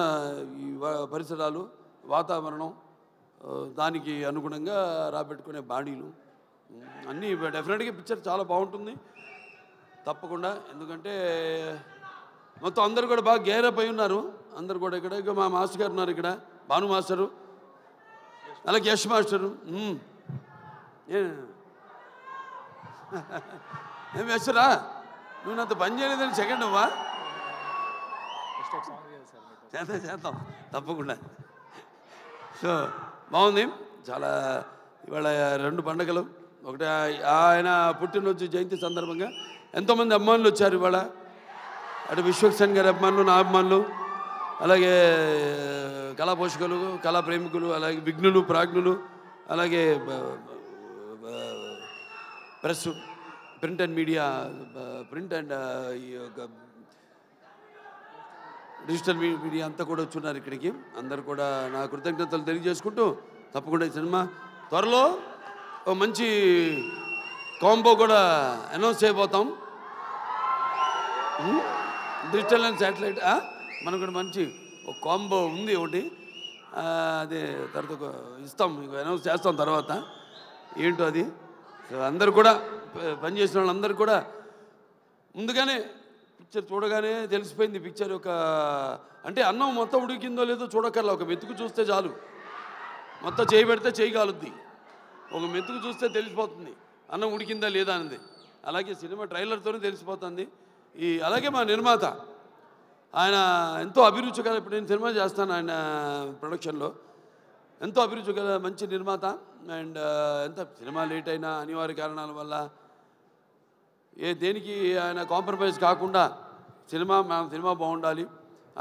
ఈ పరిసరాలు వాతావరణం దానికి అనుగుణంగా రాబెట్టుకునే బాడీలు అన్నీ డెఫినెట్గా పిక్చర్ చాలా బాగుంటుంది తప్పకుండా. ఎందుకంటే మొత్తం అందరూ కూడా బాగా గేరప్ అయి ఉన్నారు. అందరు కూడా ఇక్కడ మా మాస్టర్ గారు ఉన్నారు, ఇక్కడ భాను మాస్టరు, అలాగే యశ్ మాస్టరు. ఏం యశ్రా నువ్వు నాతో పని చేయలేదని సెకండ్ అవ్వా? చేద్దాం తప్పకుండా. సో బాగుంది చాలా. ఇవాళ 2 పండుగలు, ఒకటి ఆయన పుట్టినరోజు జయంతి సందర్భంగా ఎంతోమంది అభిమానులు వచ్చారు ఇవాళ. అటు విశ్వక్సేన్ గారి అభిమానులు, నా అభిమానులు, అలాగే కళా పోషకులు, కళా ప్రేమికులు, అలాగే విఘ్నులు, ప్రాజ్ఞులు, అలాగే press, print and media, print and digital media అంతా కూడా వచ్చున్నారు ఇక్కడికి. అందరు కూడా నా కృతజ్ఞతలు తెలియజేసుకుంటూ తప్పకుండా ఈ సినిమా త్వరలో ఒక మంచి కాంబో కూడా అనౌన్స్ చేయబోతాం. డిజిటల్ అండ్ శాటిలైట్ మనకు కూడా మంచి ఒక కాంబో ఉంది ఒకటి, అదే తర్వాత ఇస్తాం, అనౌన్స్ చేస్తాం తర్వాత ఏంటో అది. అందరు కూడా పనిచేసిన వాళ్ళందరూ కూడా ముందుగానే పిక్చర్ చూడగానే తెలిసిపోయింది. పిక్చర్ ఒక అంటే అన్నం మొత్తం ఉడికిందో లేదో చూడక్కర్లా, ఒక మెతుకు చూస్తే చాలు. మొత్తం చేయి పెడితే చేయి కాలుద్ది, ఒక మెతుకు చూస్తే తెలిసిపోతుంది అన్నం ఉడికిందా లేదా అనేది. అలాగే సినిమా ట్రైలర్తోనే తెలిసిపోతుంది. అలాగే మా నిర్మాత ఆయన ఎంతో అభిరుచి గల, ఇప్పుడు నేను సినిమా చేస్తాను ఆయన ప్రొడక్షన్లో, ఎంతో అభిరుచి గల మంచి నిర్మాత. అండ్ ఎంత సినిమా లేట్ అయినా అనివార్య కారణాల వల్ల దేనికి ఆయన కాంప్రమైజ్ కాకుండా సినిమా బాగుండాలి.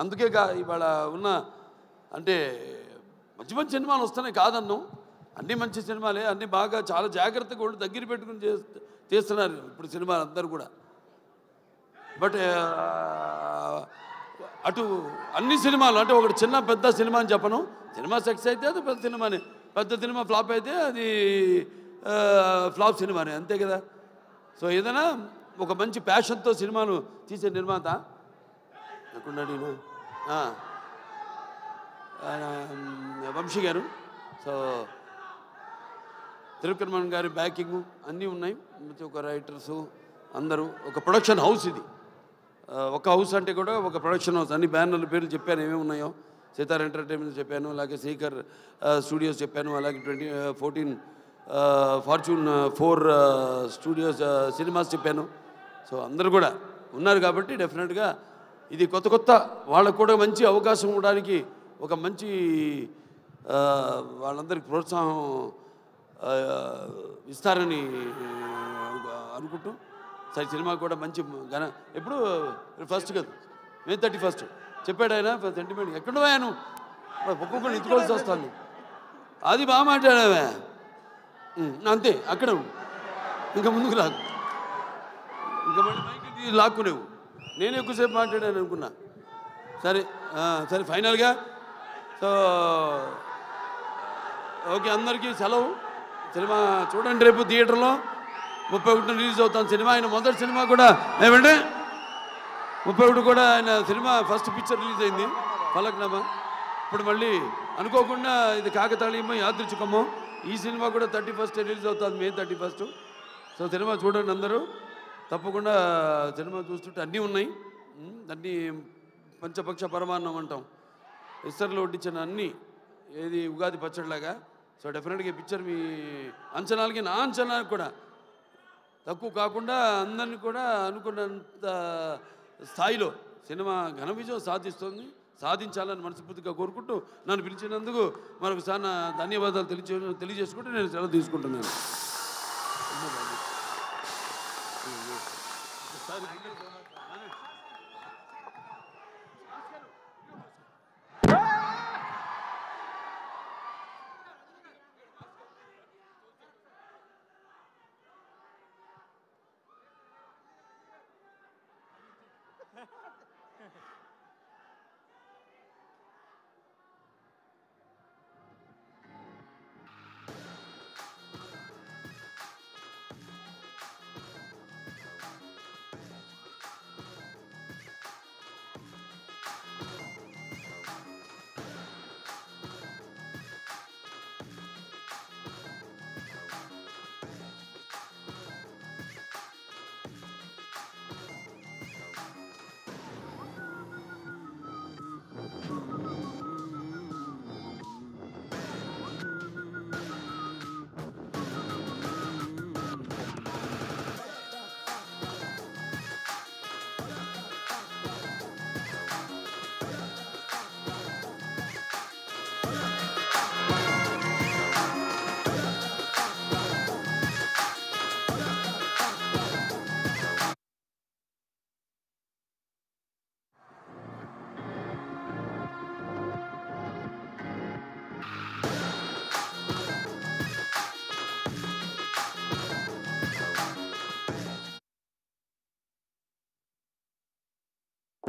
అందుకే ఇవాళ ఉన్న అంటే మంచి మంచి సినిమాలు వస్తున్నాయి కాదన్నాం, అన్నీ మంచి సినిమాలే, అన్నీ బాగా చాలా జాగ్రత్తగా వాళ్ళు దగ్గర పెట్టుకుని చేస్తున్నారు ఇప్పుడు సినిమాలు అందరూ కూడా. బట్ అటు అన్ని సినిమాలు అంటే ఒకటి చిన్న పెద్ద సినిమా అని చెప్పను. సినిమా సక్సెస్ అయితే అది పెద్ద సినిమానే, పెద్ద సినిమా ఫ్లాప్ అయితే అది ఫ్లాప్ సినిమానే, అంతే కదా. సో ఏదైనా ఒక మంచి ప్యాషన్తో సినిమాలు తీసే నిర్మాత ఎక్కడున్నాడు వంశీ గారు. సో తిరుక్కర్మన్ గారి బ్యాకింగ్ అన్నీ ఉన్నాయి, ఒక రైటర్సు అందరూ, ఒక ప్రొడక్షన్ హౌస్ ఇది. ఒక హౌస్ అంటే కూడా ఒక ప్రొడక్షన్ హౌస్. అన్ని బ్యానర్ల పేర్లు చెప్పాను ఏమేమి ఉన్నాయో. సితార్ ఎంటర్టైన్మెంట్ చెప్పాను, అలాగే శేఖర్ స్టూడియోస్ చెప్పాను, అలాగే 14 ఫార్చ్యూన్ 4 స్టూడియోస్ సినిమాస్ చెప్పాను. సో అందరూ కూడా ఉన్నారు కాబట్టి డెఫినెట్గా ఇది కొత్త వాళ్ళకు కూడా మంచి అవకాశం ఇవ్వడానికి ఒక మంచి వాళ్ళందరికీ ప్రోత్సాహం ఇస్తారని అనుకుంటూ సరే సినిమా కూడా మంచి ఎప్పుడు ఫస్ట్ కదా May 31 చెప్పాడు ఆయన సెంటిమెంట్. ఎక్కడున్నాను ఒక్కొక్కరు ఎత్తుకోవాల్సి వస్తాను, అది బాగా మాట్లాడావే అంతే, అక్కడ ఇంకా ముందుకు రాకు, ఇంకా మళ్ళీ మైకి లాక్కునేవు. నేను ఎక్కువసేపు మాట్లాడాను అనుకున్నా. సరే సరే ఫైనల్గా సో ఓకే, అందరికీ సెలవు. సినిమా చూడండి, రేపు థియేటర్లో 31 రిలీజ్ అవుతాను సినిమా. ఆయన మొదటి సినిమా కూడా ఏమంటే 31 కూడా ఆయన సినిమా ఫస్ట్ పిక్చర్ రిలీజ్ అయింది ఫలక్నామా. ఇప్పుడు మళ్ళీ అనుకోకుండా ఇది కాకతాళీయమో యాదృచ్ఛికమో ఈ సినిమా కూడా 31 రిలీజ్ అవుతుంది, May 31. సో సినిమా చూడండి అందరూ తప్పకుండా. సినిమా చూస్తుంటే అన్నీ ఉన్నాయి, అన్నీ పంచపక్ష పరమాన్నం అంటాం, ఇస్తర్లో వడ్డించిన అన్నీ, ఏది ఉగాది పచ్చడిలాగా. సో డెఫినెట్గా పిక్చర్ మీ అంచనాలకి నా అంచనాలకు కూడా తక్కువ కాకుండా అందరినీ కూడా అనుకున్నంత స్థాయిలో సినిమా ఘన విజయం సాధించాలని మనస్ఫూర్తిగా కోరుకుంటూ నన్ను పిలిచినందుకు మరొకసారి నా ధన్యవాదాలు తెలియజేసుకుంటూ నేను సెలవు తీసుకుంటున్నాను.